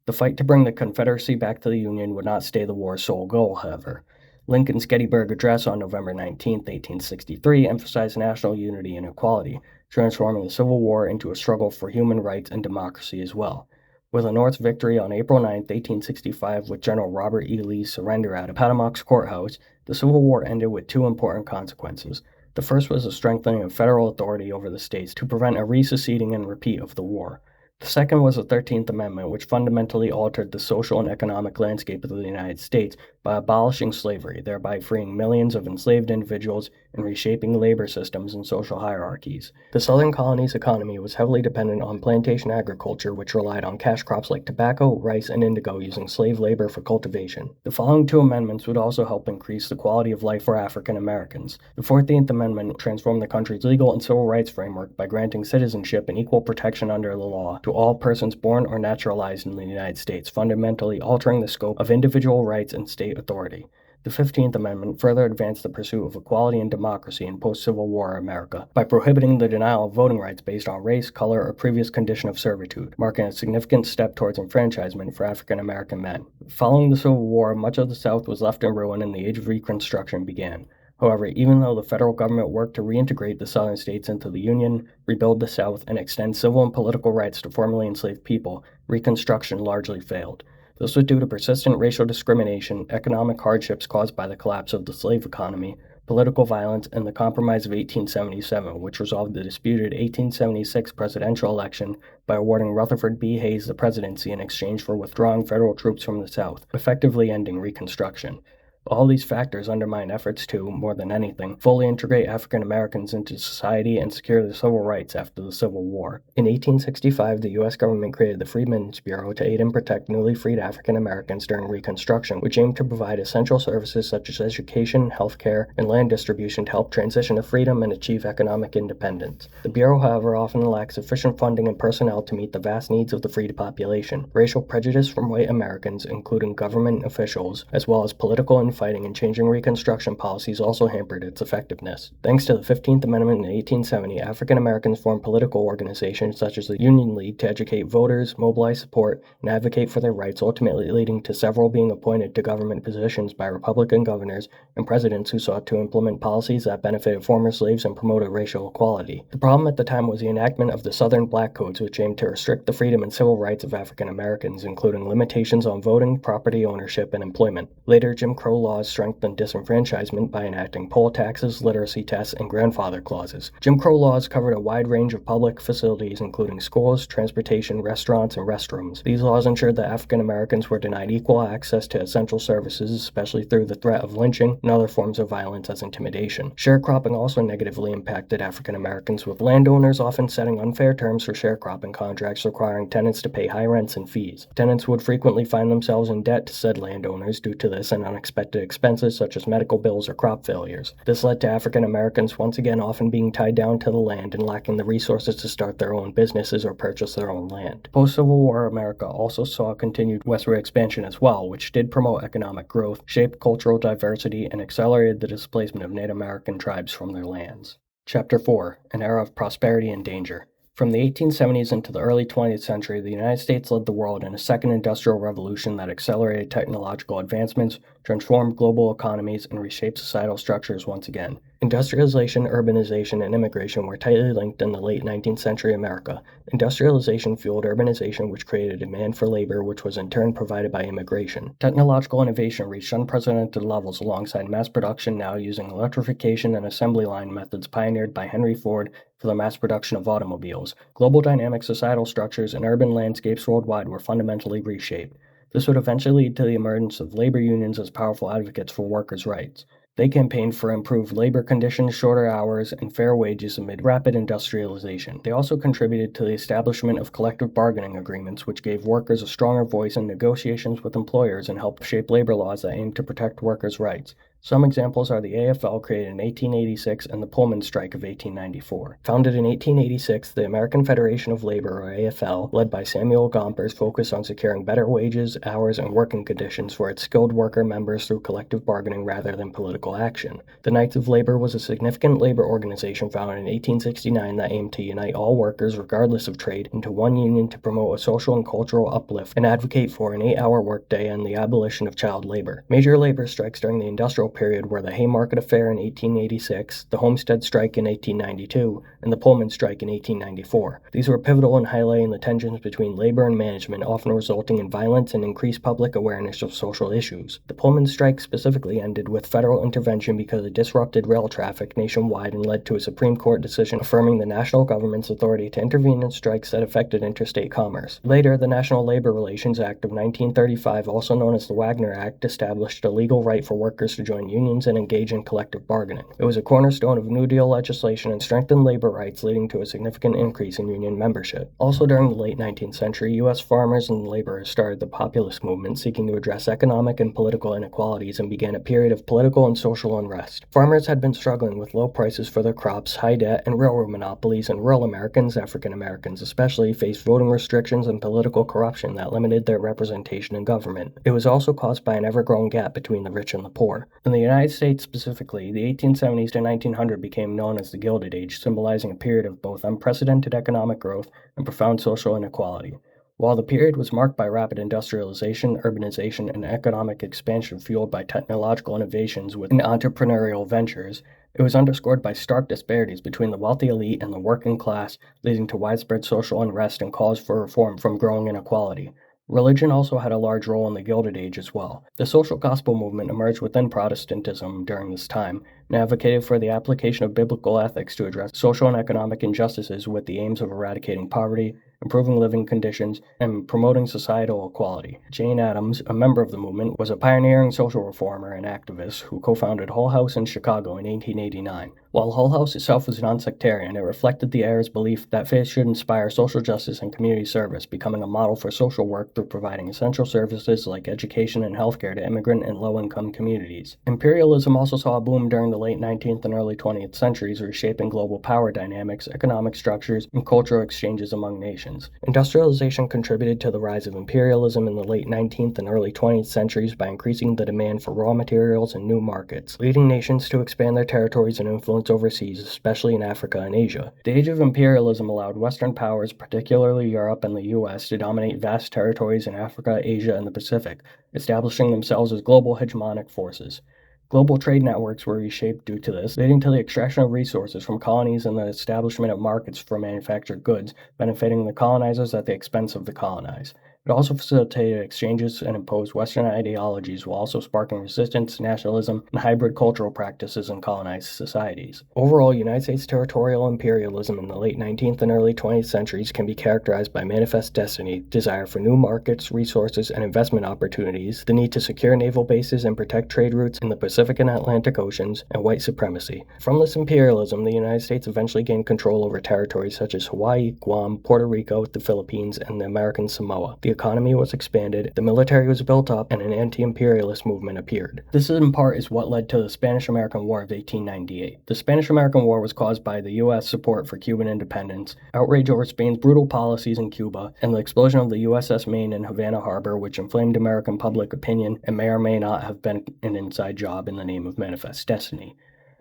The fight to bring the Confederacy back to the Union would not stay the war's sole goal, however. Lincoln's Gettysburg Address on November 19, 1863, emphasized national unity and equality, transforming the Civil War into a struggle for human rights and democracy as well. With the North's victory on April 9, 1865, with General Robert E. Lee's surrender at Appomattox Courthouse, the Civil War ended with 2 important consequences. The first was the strengthening of federal authority over the states to prevent a reseceding and repeat of the war. The second was the 13th Amendment, which fundamentally altered the social and economic landscape of the United States by abolishing slavery, thereby freeing millions of enslaved individuals and reshaping labor systems and social hierarchies. The southern colony's economy was heavily dependent on plantation agriculture, which relied on cash crops like tobacco, rice, and indigo using slave labor for cultivation. The following 2 amendments would also help increase the quality of life for African Americans. The 14th Amendment transformed the country's legal and civil rights framework by granting citizenship and equal protection under the law to all persons born or naturalized in the United States, fundamentally altering the scope of individual rights and state authority. The 15th Amendment further advanced the pursuit of equality and democracy in post-Civil War America by prohibiting the denial of voting rights based on race, color, or previous condition of servitude, marking a significant step towards enfranchisement for African American men. Following the Civil War, much of the South was left in ruin and the Age of Reconstruction began. However, even though the federal government worked to reintegrate the southern states into the Union, rebuild the South, and extend civil and political rights to formerly enslaved people, Reconstruction largely failed. This was due to persistent racial discrimination, economic hardships caused by the collapse of the slave economy, political violence, and the Compromise of 1877, which resolved the disputed 1876 presidential election by awarding Rutherford B. Hayes the presidency in exchange for withdrawing federal troops from the South, effectively ending Reconstruction. All these factors undermine efforts to, more than anything, fully integrate African Americans into society and secure their civil rights after the Civil War. In 1865, the U.S. government created the Freedmen's Bureau to aid and protect newly freed African Americans during Reconstruction, which aimed to provide essential services such as education, healthcare, and land distribution to help transition to freedom and achieve economic independence. The Bureau, however, often lacks sufficient funding and personnel to meet the vast needs of the freed population. Racial prejudice from white Americans, including government officials, as well as political infighting and changing Reconstruction policies also hampered its effectiveness. Thanks to the 15th Amendment in 1870, African Americans formed political organizations such as the Union League to educate voters, mobilize support, and advocate for their rights, ultimately leading to several being appointed to government positions by Republican governors and presidents who sought to implement policies that benefited former slaves and promoted racial equality. The problem at the time was the enactment of the Southern Black Codes, which aimed to restrict the freedom and civil rights of African Americans, including limitations on voting, property ownership, and employment. Later, Jim Crow laws strengthened disenfranchisement by enacting poll taxes, literacy tests, and grandfather clauses. Jim Crow laws covered a wide range of public facilities, including schools, transportation, restaurants, and restrooms. These laws ensured that African Americans were denied equal access to essential services, especially through the threat of lynching and other forms of violence as intimidation. Sharecropping also negatively impacted African Americans, with landowners often setting unfair terms for sharecropping contracts requiring tenants to pay high rents and fees. Tenants would frequently find themselves in debt to said landowners due to this and unexpected expenses such as medical bills or crop failures. This led to African Americans once again often being tied down to the land and lacking the resources to start their own businesses or purchase their own land. Post-Civil War America also saw continued westward expansion as well, which did promote economic growth, shaped cultural diversity, and accelerated the displacement of Native American tribes from their lands. Chapter 4. An Era of Prosperity and Danger. From the 1870s into the early 20th century, the United States led the world in a second industrial revolution that accelerated technological advancements, transformed global economies, and reshaped societal structures once again. Industrialization, urbanization, and immigration were tightly linked in the late 19th century America. Industrialization fueled urbanization, which created demand for labor, which was in turn provided by immigration. Technological innovation reached unprecedented levels alongside mass production, now using electrification and assembly line methods pioneered by Henry Ford for the mass production of automobiles. Global dynamic societal structures and urban landscapes worldwide were fundamentally reshaped. This would eventually lead to the emergence of labor unions as powerful advocates for workers' rights. They campaigned for improved labor conditions, shorter hours, and fair wages amid rapid industrialization. They also contributed to the establishment of collective bargaining agreements, which gave workers a stronger voice in negotiations with employers and helped shape labor laws that aimed to protect workers' rights. Some examples are the AFL, created in 1886, and the Pullman Strike of 1894. Founded in 1886, the American Federation of Labor, or AFL, led by Samuel Gompers, focused on securing better wages, hours, and working conditions for its skilled worker members through collective bargaining rather than political action. The Knights of Labor was a significant labor organization founded in 1869 that aimed to unite all workers, regardless of trade, into one union to promote a social and cultural uplift and advocate for an 8-hour workday and the abolition of child labor. Major labor strikes during the industrial period were the Haymarket Affair in 1886, the Homestead Strike in 1892, and the Pullman Strike in 1894. These were pivotal in highlighting the tensions between labor and management, often resulting in violence and increased public awareness of social issues. The Pullman Strike specifically ended with federal intervention because it disrupted rail traffic nationwide and led to a Supreme Court decision affirming the national government's authority to intervene in strikes that affected interstate commerce. Later, the National Labor Relations Act of 1935, also known as the Wagner Act, established a legal right for workers to join unions and engage in collective bargaining. It was a cornerstone of New Deal legislation and strengthened labor rights, leading to a significant increase in union membership. Also during the late 19th century, U.S. farmers and laborers started the populist movement, seeking to address economic and political inequalities, and began a period of political and social unrest. Farmers had been struggling with low prices for their crops, high debt, and railroad monopolies, and rural Americans, African Americans especially, faced voting restrictions and political corruption that limited their representation in government. It was also caused by an ever-growing gap between the rich and the poor. In the United States specifically, the 1870s to 1900 became known as the Gilded Age, symbolizing a period of both unprecedented economic growth and profound social inequality. While the period was marked by rapid industrialization, urbanization, and economic expansion fueled by technological innovations within entrepreneurial ventures, it was underscored by stark disparities between the wealthy elite and the working class, leading to widespread social unrest and calls for reform from growing inequality. Religion also had a large role in the Gilded Age as well. The social gospel movement emerged within Protestantism during this time and advocated for the application of biblical ethics to address social and economic injustices with the aims of eradicating poverty, improving living conditions, and promoting societal equality. Jane Addams, a member of the movement, was a pioneering social reformer and activist who co-founded Hull House in Chicago in 1889. While Hull House itself was non-sectarian, it reflected the era's belief that faith should inspire social justice and community service, becoming a model for social work through providing essential services like education and healthcare to immigrant and low-income communities. Imperialism also saw a boom during the late 19th and early 20th centuries, reshaping global power dynamics, economic structures, and cultural exchanges among nations. Industrialization contributed to the rise of imperialism in the late 19th and early 20th centuries by increasing the demand for raw materials and new markets, leading nations to expand their territories and influence overseas, especially in Africa and Asia. The age of imperialism allowed Western powers, particularly Europe and the U.S., to dominate vast territories in Africa, Asia, and the Pacific, establishing themselves as global hegemonic forces. Global trade networks were reshaped due to this, leading to the extraction of resources from colonies and the establishment of markets for manufactured goods, benefiting the colonizers at the expense of the colonized. It also facilitated exchanges and imposed Western ideologies while also sparking resistance, nationalism, and hybrid cultural practices in colonized societies. Overall, United States territorial imperialism in the late 19th and early 20th centuries can be characterized by manifest destiny, desire for new markets, resources, and investment opportunities, the need to secure naval bases and protect trade routes in the Pacific and Atlantic Oceans, and white supremacy. From this imperialism, the United States eventually gained control over territories such as Hawaii, Guam, Puerto Rico, the Philippines, and the American Samoa. The economy was expanded, the military was built up, and an anti-imperialist movement appeared. This in part is what led to the Spanish-American War of 1898. The Spanish-American War was caused by the U.S. support for Cuban independence, outrage over Spain's brutal policies in Cuba, and the explosion of the USS Maine in Havana Harbor, which inflamed American public opinion and may or may not have been an inside job in the name of manifest destiny.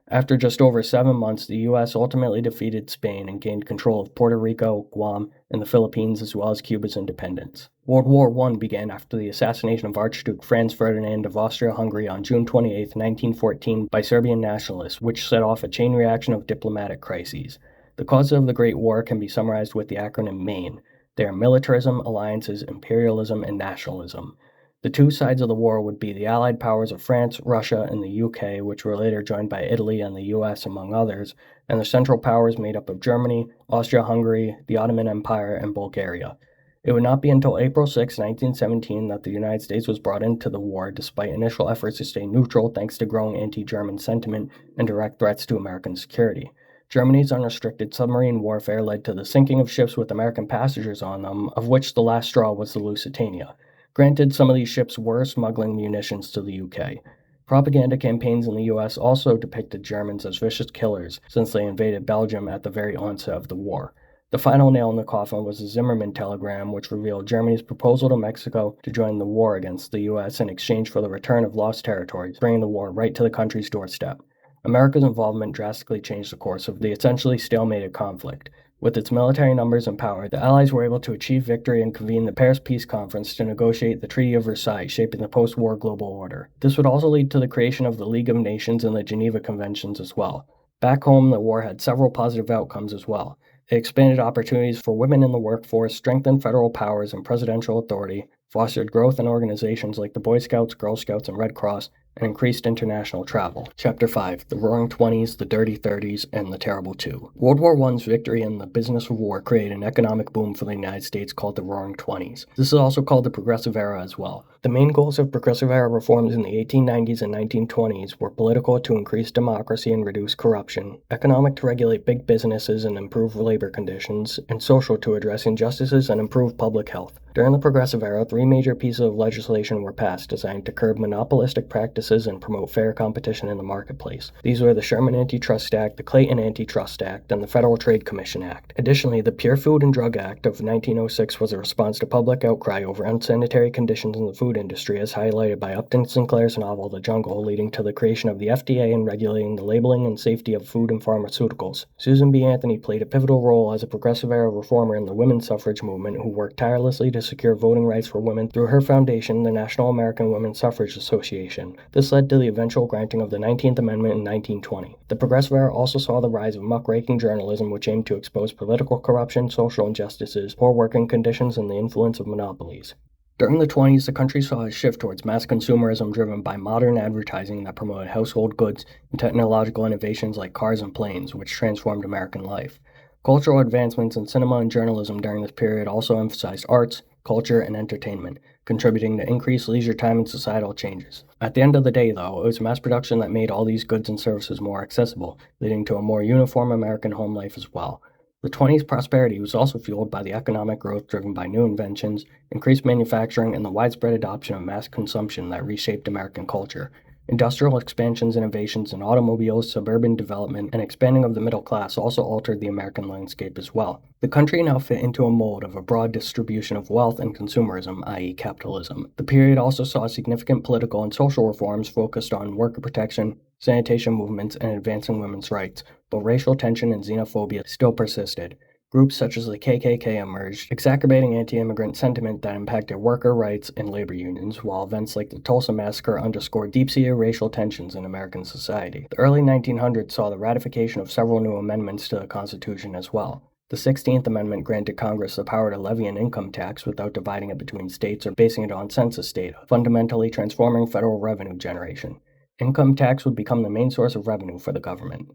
After just over 7 months, the U.S. ultimately defeated Spain and gained control of Puerto Rico, Guam, and the Philippines, as well as Cuba's independence. World War I began after the assassination of Archduke Franz Ferdinand of Austria-Hungary on June 28, 1914, by Serbian nationalists, which set off a chain reaction of diplomatic crises. The causes of the Great War can be summarized with the acronym MAIN. They are militarism, alliances, imperialism, and nationalism. The two sides of the war would be the Allied powers of France, Russia, and the UK, which were later joined by Italy and the US, among others, and the Central Powers made up of Germany, Austria-Hungary, the Ottoman Empire, and Bulgaria. It would not be until April 6, 1917 that the United States was brought into the war, despite initial efforts to stay neutral thanks to growing anti-German sentiment and direct threats to American security. Germany's unrestricted submarine warfare led to the sinking of ships with American passengers on them, of which the last straw was the Lusitania. Granted, some of these ships were smuggling munitions to the UK. Propaganda campaigns in the US also depicted Germans as vicious killers, since they invaded Belgium at the very onset of the war. The final nail in the coffin was the Zimmermann telegram, which revealed Germany's proposal to Mexico to join the war against the US in exchange for the return of lost territories, bringing the war right to the country's doorstep. America's involvement drastically changed the course of the essentially stalemated conflict. With its military numbers and power, the Allies were able to achieve victory and convene the Paris Peace Conference to negotiate the Treaty of Versailles, shaping the post-war global order. This would also lead to the creation of the League of Nations and the Geneva Conventions as well. Back home, the war had several positive outcomes as well. It expanded opportunities for women in the workforce, strengthened federal powers and presidential authority, fostered growth in organizations like the Boy Scouts, Girl Scouts, and Red Cross, and increased international travel. Chapter 5. The Roaring Twenties, the Dirty 30s, and the Terrible Two. World War I's victory in the business of war created an economic boom for the United States called the Roaring Twenties. This is also called the Progressive Era as well. The main goals of Progressive Era reforms in the 1890s and 1920s were political to increase democracy and reduce corruption, economic to regulate big businesses and improve labor conditions, and social to address injustices and improve public health. During the Progressive Era, 3 major pieces of legislation were passed designed to curb monopolistic practices and promote fair competition in the marketplace. These were the Sherman Antitrust Act, the Clayton Antitrust Act, and the Federal Trade Commission Act. Additionally, the Pure Food and Drug Act of 1906 was a response to public outcry over unsanitary conditions in the food industry, as highlighted by Upton Sinclair's novel The Jungle, leading to the creation of the FDA and regulating the labeling and safety of food and pharmaceuticals. Susan B. Anthony played a pivotal role as a Progressive Era reformer in the women's suffrage movement, who worked tirelessly to secure voting rights for women through her foundation, the National American Women's Suffrage Association. This led to the eventual granting of the 19th Amendment in 1920. The Progressive Era also saw the rise of muckraking journalism, which aimed to expose political corruption, social injustices, poor working conditions, and the influence of monopolies. During the 20s, the country saw a shift towards mass consumerism driven by modern advertising that promoted household goods and technological innovations like cars and planes, which transformed American life. Cultural advancements in cinema and journalism during this period also emphasized arts, culture, and entertainment, contributing to increased leisure time and societal changes. At the end of the day, though, it was mass production that made all these goods and services more accessible, leading to a more uniform American home life as well. The 20s prosperity was also fueled by the economic growth driven by new inventions, increased manufacturing, and the widespread adoption of mass consumption that reshaped American culture. Industrial expansions, innovations in automobiles, suburban development, and expanding of the middle class also altered the American landscape as well. The country now fit into a mold of a broad distribution of wealth and consumerism, i.e. capitalism. The period also saw significant political and social reforms focused on worker protection, sanitation movements, and advancing women's rights, but racial tension and xenophobia still persisted. Groups such as the KKK emerged, exacerbating anti-immigrant sentiment that impacted worker rights and labor unions, while events like the Tulsa Massacre underscored deep-seated racial tensions in American society. The early 1900s saw the ratification of several new amendments to the Constitution as well. The 16th Amendment granted Congress the power to levy an income tax without dividing it between states or basing it on census data, fundamentally transforming federal revenue generation. Income tax would become the main source of revenue for the government.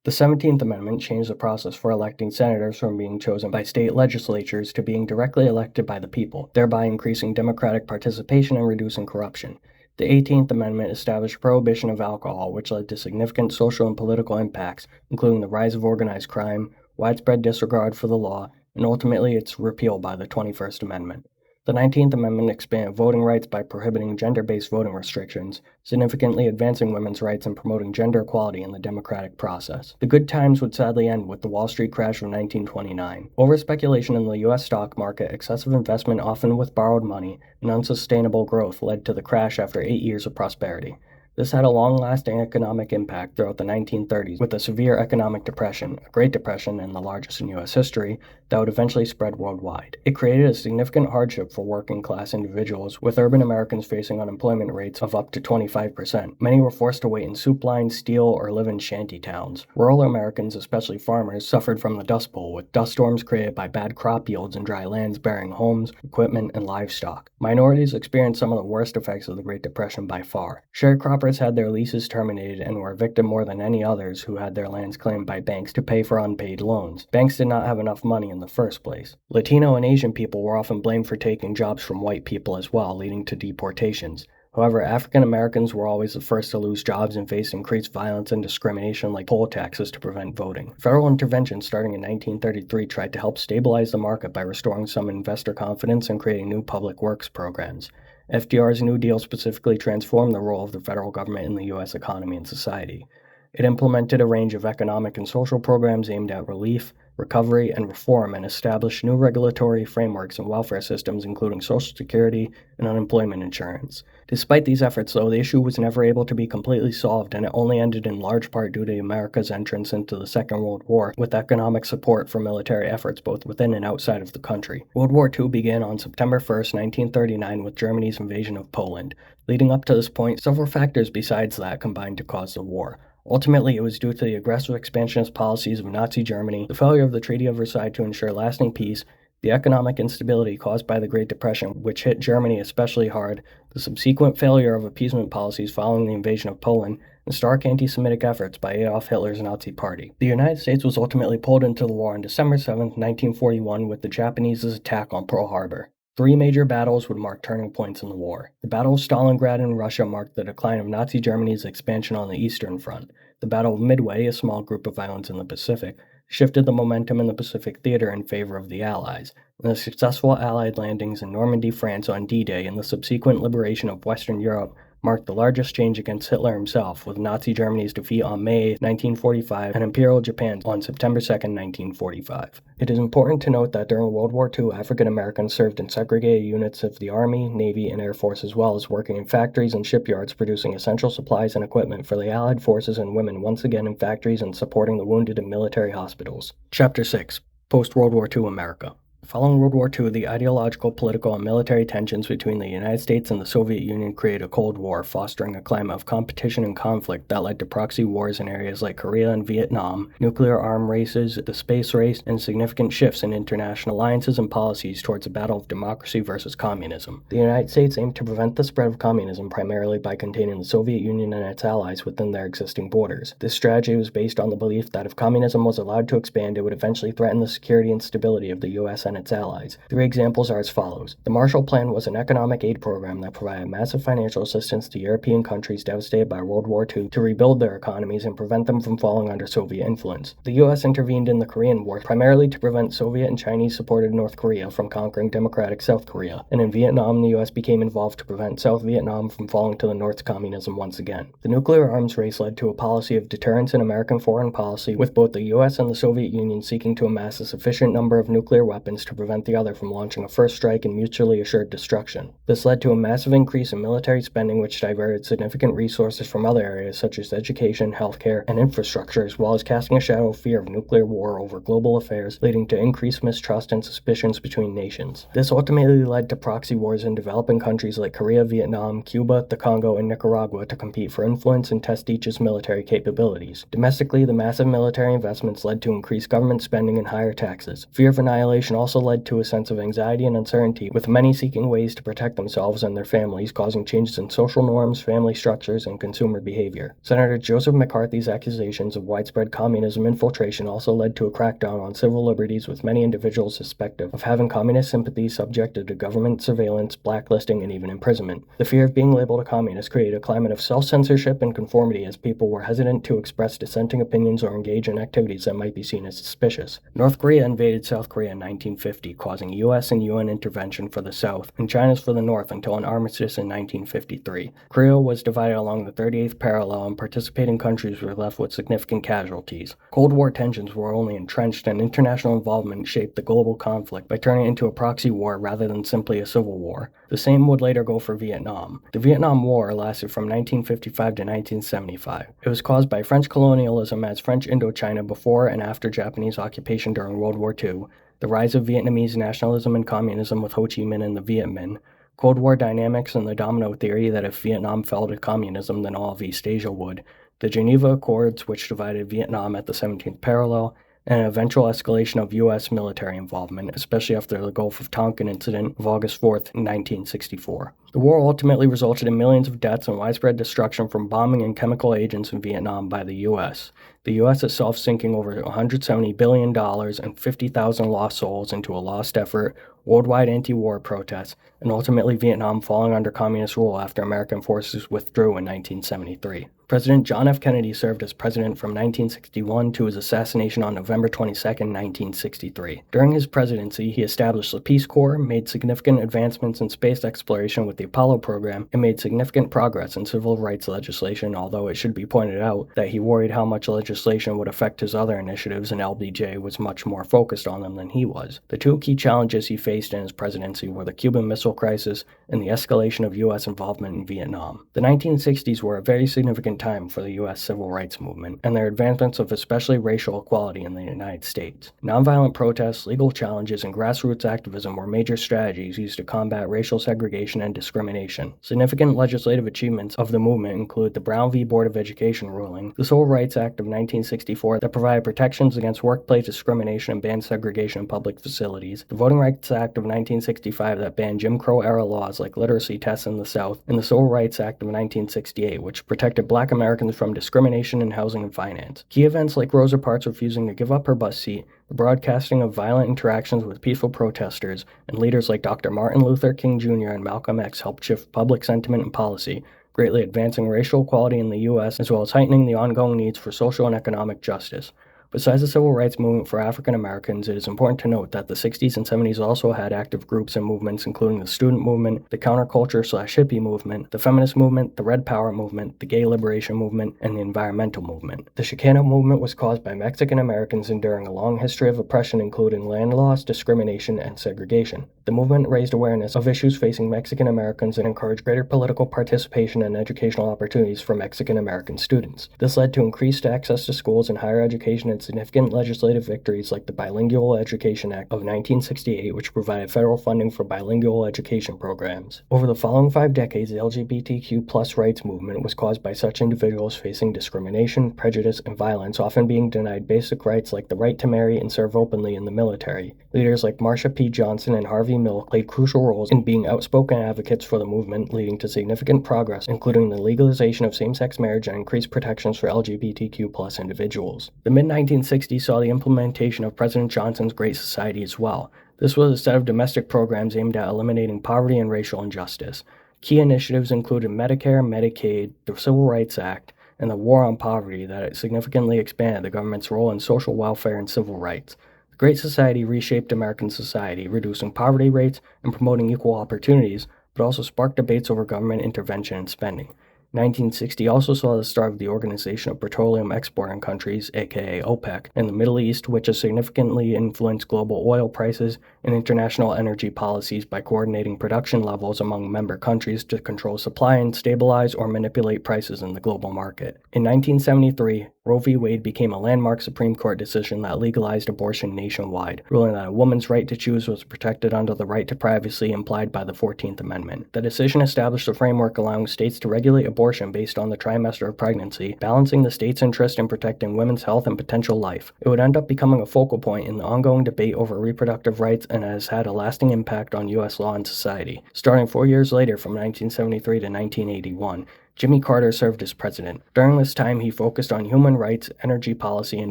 The 17th Amendment changed the process for electing senators from being chosen by state legislatures to being directly elected by the people, thereby increasing democratic participation and reducing corruption. The 18th Amendment established prohibition of alcohol, which led to significant social and political impacts, including the rise of organized crime, widespread disregard for the law, and ultimately its repeal by the 21st Amendment. The 19th Amendment expanded voting rights by prohibiting gender-based voting restrictions, significantly advancing women's rights and promoting gender equality in the democratic process. The good times would sadly end with the Wall Street crash of 1929. Over-speculation in the U.S. stock market, excessive investment often with borrowed money, and unsustainable growth led to the crash after 8 years of prosperity. This had a long-lasting economic impact throughout the 1930s, with a severe economic depression, a Great Depression and the largest in U.S. history, that would eventually spread worldwide. It created a significant hardship for working-class individuals, with urban Americans facing unemployment rates of up to 25%. Many were forced to wait in soup lines, steal, or live in shanty towns. Rural Americans, especially farmers, suffered from the Dust Bowl, with dust storms created by bad crop yields and dry lands burying homes, equipment, and livestock. Minorities experienced some of the worst effects of the Great Depression by far. Sharecroppers had their leases terminated and were evicted more than any others who had their lands claimed by banks to pay for unpaid loans. Banks did not have enough money in the first place. Latino and Asian people were often blamed for taking jobs from white people as well, leading to deportations. However, African Americans were always the first to lose jobs and face increased violence and discrimination like poll taxes to prevent voting. Federal intervention starting in 1933 tried to help stabilize the market by restoring some investor confidence and creating new public works programs. FDR's New Deal specifically transformed the role of the federal government in the U.S. economy and society. It implemented a range of economic and social programs aimed at relief, recovery, and reform, and established new regulatory frameworks and welfare systems including Social Security and unemployment insurance. Despite these efforts, though, the issue was never able to be completely solved, and it only ended in large part due to America's entrance into the Second World War, with economic support for military efforts both within and outside of the country. World War II began on September 1st, 1939 with Germany's invasion of Poland. Leading up to this point, several factors besides that combined to cause the war. Ultimately, it was due to the aggressive expansionist policies of Nazi Germany, the failure of the Treaty of Versailles to ensure lasting peace, the economic instability caused by the Great Depression, which hit Germany especially hard, the subsequent failure of appeasement policies following the invasion of Poland, and stark anti-Semitic efforts by Adolf Hitler's Nazi Party. The United States was ultimately pulled into the war on December 7, 1941, with the Japanese's attack on Pearl Harbor. 3 major battles would mark turning points in the war. The Battle of Stalingrad in Russia marked the decline of Nazi Germany's expansion on the Eastern Front. The Battle of Midway, a small group of islands in the Pacific, shifted the momentum in the Pacific theater in favor of the Allies. And the successful Allied landings in Normandy, France on D-Day and the subsequent liberation of Western Europe marked the largest change against Hitler himself, with Nazi Germany's defeat on May 1945 and Imperial Japan on September 2, 1945. It is important to note that during World War II, African Americans served in segregated units of the Army, Navy, and Air Force, as well as working in factories and shipyards producing essential supplies and equipment for the Allied forces, and women once again in factories and supporting the wounded in military hospitals. Chapter 6. Post-World War II America. Following World War II, the ideological, political, and military tensions between the United States and the Soviet Union created a Cold War, fostering a climate of competition and conflict that led to proxy wars in areas like Korea and Vietnam, nuclear arm races, the space race, and significant shifts in international alliances and policies towards a battle of democracy versus communism. The United States aimed to prevent the spread of communism primarily by containing the Soviet Union and its allies within their existing borders. This strategy was based on the belief that if communism was allowed to expand, it would eventually threaten the security and stability of the U.S. and its allies. 3 examples are as follows. The Marshall Plan was an economic aid program that provided massive financial assistance to European countries devastated by World War II to rebuild their economies and prevent them from falling under Soviet influence. The U.S. intervened in the Korean War primarily to prevent Soviet and Chinese-supported North Korea from conquering democratic South Korea, and in Vietnam, the U.S. became involved to prevent South Vietnam from falling to the North's communism once again. The nuclear arms race led to a policy of deterrence in American foreign policy, with both the U.S. and the Soviet Union seeking to amass a sufficient number of nuclear weapons to prevent the other from launching a first strike and mutually assured destruction. This led to a massive increase in military spending, which diverted significant resources from other areas such as education, healthcare, and infrastructure, as well as casting a shadow of fear of nuclear war over global affairs, leading to increased mistrust and suspicions between nations. This ultimately led to proxy wars in developing countries like Korea, Vietnam, Cuba, the Congo, and Nicaragua to compete for influence and test each's military capabilities. Domestically, the massive military investments led to increased government spending and higher taxes. Fear of annihilation also led to a sense of anxiety and uncertainty, with many seeking ways to protect themselves and their families, causing changes in social norms, family structures, and consumer behavior. Senator Joseph McCarthy's accusations of widespread communism infiltration also led to a crackdown on civil liberties, with many individuals suspected of having communist sympathies subjected to government surveillance, blacklisting, and even imprisonment. The fear of being labeled a communist created a climate of self-censorship and conformity, as people were hesitant to express dissenting opinions or engage in activities that might be seen as suspicious. North Korea invaded South Korea in 1950, causing U.S. and UN intervention for the South, and China's for the North until an armistice in 1953. Korea was divided along the 38th parallel, and participating countries were left with significant casualties. Cold War tensions were only entrenched, and international involvement shaped the global conflict by turning it into a proxy war rather than simply a civil war. The same would later go for Vietnam. The Vietnam War lasted from 1955 to 1975. It was caused by French colonialism as French Indochina before and after Japanese occupation during World War II, the rise of Vietnamese nationalism and communism with Ho Chi Minh and the Viet Minh, Cold War dynamics and the domino theory that if Vietnam fell to communism then all of East Asia would, the Geneva Accords which divided Vietnam at the 17th parallel, and an eventual escalation of U.S. military involvement, especially after the Gulf of Tonkin incident of August 4, 1964. The war ultimately resulted in millions of deaths and widespread destruction from bombing and chemical agents in Vietnam by the U.S., the U.S. itself sinking over $170 billion and 50,000 lost souls into a lost effort, worldwide anti-war protests, and ultimately Vietnam falling under communist rule after American forces withdrew in 1973. President John F. Kennedy served as president from 1961 to his assassination on November 22, 1963. During his presidency, he established the Peace Corps, made significant advancements in space exploration with the Apollo program, and made significant progress in civil rights legislation, although it should be pointed out that he worried how much legislation would affect his other initiatives, and LBJ was much more focused on them than he was. The 2 key challenges he faced in his presidency were the Cuban Missile Crisis and the escalation of U.S. involvement in Vietnam. The 1960s were a very significant time for the U.S. civil rights movement, and their advancements of especially racial equality in the United States. Nonviolent protests, legal challenges, and grassroots activism were major strategies used to combat racial segregation and discrimination. Significant legislative achievements of the movement include the Brown v. Board of Education ruling, the Civil Rights Act of 1964 that provided protections against workplace discrimination and banned segregation in public facilities, the Voting Rights Act of 1965 that banned Jim Crow-era laws like literacy tests in the South, and the Civil Rights Act of 1968, which protected Black Americans from discrimination in housing and finance. Key events like Rosa Parks refusing to give up her bus seat, the broadcasting of violent interactions with peaceful protesters, and leaders like Dr. Martin Luther King Jr. and Malcolm X helped shift public sentiment and policy, greatly advancing racial equality in the U.S. as well as heightening the ongoing needs for social and economic justice. Besides the civil rights movement for African Americans, it is important to note that the 60s and 70s also had active groups and movements including the student movement, the counterculture/hippie movement, the feminist movement, the Red Power movement, the gay liberation movement, and the environmental movement. The Chicano movement was caused by Mexican Americans enduring a long history of oppression including land loss, discrimination, and segregation. The movement raised awareness of issues facing Mexican Americans and encouraged greater political participation and educational opportunities for Mexican American students. This led to increased access to schools and higher education in had significant legislative victories like the Bilingual Education Act of 1968, which provided federal funding for bilingual education programs. Over the following 5 decades, the LGBTQ+ rights movement was caused by such individuals facing discrimination, prejudice, and violence, often being denied basic rights like the right to marry and serve openly in the military. Leaders like Marsha P. Johnson and Harvey Milk played crucial roles in being outspoken advocates for the movement, leading to significant progress, including the legalization of same-sex marriage and increased protections for LGBTQ+ individuals. The mid-1960s saw the implementation of President Johnson's Great Society as well. This was a set of domestic programs aimed at eliminating poverty and racial injustice. Key initiatives included Medicare, Medicaid, the Civil Rights Act, and the War on Poverty that significantly expanded the government's role in social welfare and civil rights. The Great Society reshaped American society, reducing poverty rates and promoting equal opportunities, but also sparked debates over government intervention and spending. 1960 also saw the start of the Organization of Petroleum Exporting Countries, aka OPEC, in the Middle East, which has significantly influenced global oil prices and international energy policies by coordinating production levels among member countries to control supply and stabilize or manipulate prices in the global market. In 1973, Roe v. Wade became a landmark Supreme Court decision that legalized abortion nationwide, ruling that a woman's right to choose was protected under the right to privacy implied by the 14th Amendment. The decision established a framework allowing states to regulate abortion based on the trimester of pregnancy, balancing the state's interest in protecting women's health and potential life. It would end up becoming a focal point in the ongoing debate over reproductive rights and has had a lasting impact on U.S. law and society. Starting 4 years later, from 1973 to 1981, Jimmy Carter served as president. During this time, he focused on human rights, energy policy, and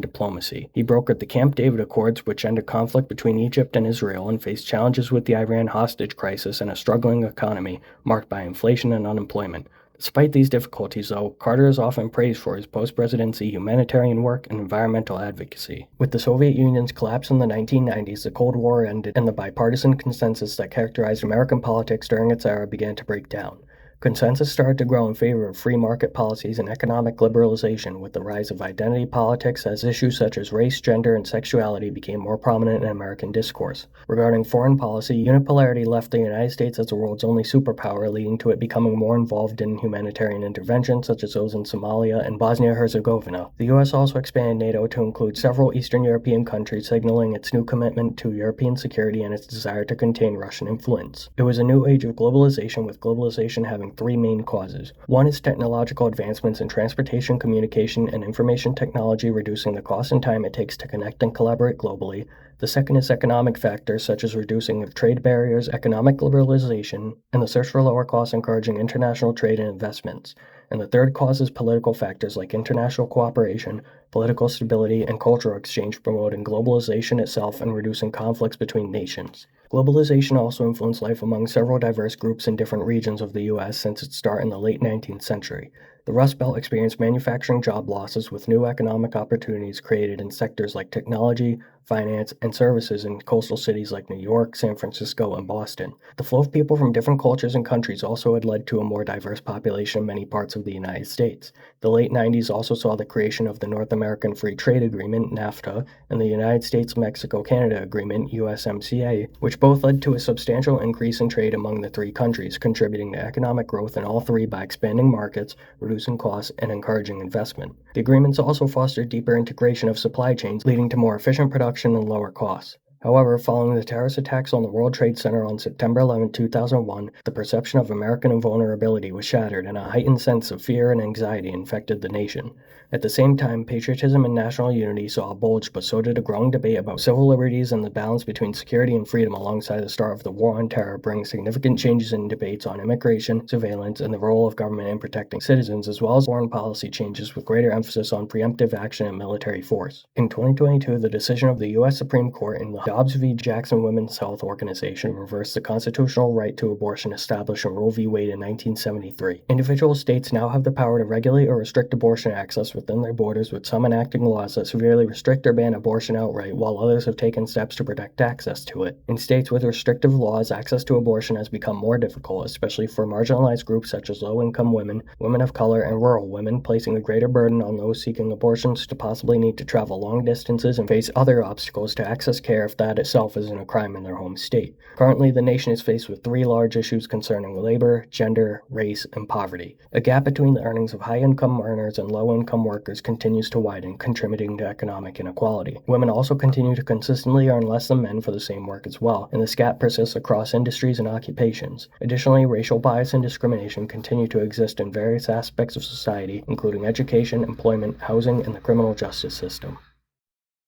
diplomacy. He brokered the Camp David Accords, which ended conflict between Egypt and Israel, and faced challenges with the Iran hostage crisis and a struggling economy marked by inflation and unemployment. Despite these difficulties, though, Carter is often praised for his post-presidency humanitarian work and environmental advocacy. With the Soviet Union's collapse in the 1990s, the Cold War ended, and the bipartisan consensus that characterized American politics during its era began to break down. Consensus started to grow in favor of free market policies and economic liberalization, with the rise of identity politics as issues such as race, gender, and sexuality became more prominent in American discourse. Regarding foreign policy, unipolarity left the United States as the world's only superpower, leading to it becoming more involved in humanitarian interventions such as those in Somalia and Bosnia-Herzegovina. The U.S. also expanded NATO to include several Eastern European countries, signaling its new commitment to European security and its desire to contain Russian influence. It was a new age of globalization, with globalization having 3 main causes. One is technological advancements in transportation, communication, and information technology, reducing the cost and time it takes to connect and collaborate globally. The second is economic factors such as reducing of trade barriers, economic liberalization, and the search for lower costs encouraging international trade and investments. And the third cause is political factors like international cooperation, political stability, and cultural exchange, promoting globalization itself and reducing conflicts between nations. Globalization also influenced life among several diverse groups in different regions of the U.S. since its start in the late 19th century. The Rust Belt experienced manufacturing job losses, with new economic opportunities created in sectors like technology, finance, and services in coastal cities like New York, San Francisco, and Boston. The flow of people from different cultures and countries also had led to a more diverse population in many parts of the United States. The late 90s also saw the creation of the North American Free Trade Agreement, NAFTA, and the United States-Mexico-Canada Agreement, USMCA, which both led to a substantial increase in trade among the 3 countries, contributing to economic growth in all 3 by expanding markets, reducing costs, and encouraging investment. The agreements also fostered deeper integration of supply chains, leading to more efficient production and lower costs. However, following the terrorist attacks on the World Trade Center on September 11, 2001, the perception of American vulnerability was shattered, and a heightened sense of fear and anxiety infected the nation. At the same time, patriotism and national unity saw a bulge, but so did a growing debate about civil liberties and the balance between security and freedom alongside the start of the War on Terror, bringing significant changes in debates on immigration, surveillance, and the role of government in protecting citizens, as well as foreign policy changes with greater emphasis on preemptive action and military force. In 2022, the decision of the U.S. Supreme Court in the Dobbs v. Jackson Women's Health Organization reversed the constitutional right to abortion established in Roe v. Wade in 1973. Individual states now have the power to regulate or restrict abortion access within their borders, with some enacting laws that severely restrict or ban abortion outright, while others have taken steps to protect access to it. In states with restrictive laws, access to abortion has become more difficult, especially for marginalized groups such as low-income women, women of color, and rural women, placing a greater burden on those seeking abortions to possibly need to travel long distances and face other obstacles to access care if that itself isn't a crime in their home state. Currently, the nation is faced with three large issues concerning labor, gender, race, and poverty. A gap between the earnings of high-income earners and low-income workers continues to widen, contributing to economic inequality. Women also continue to consistently earn less than men for the same work as well, and this gap persists across industries and occupations. Additionally, racial bias and discrimination continue to exist in various aspects of society, including education, employment, housing, and the criminal justice system.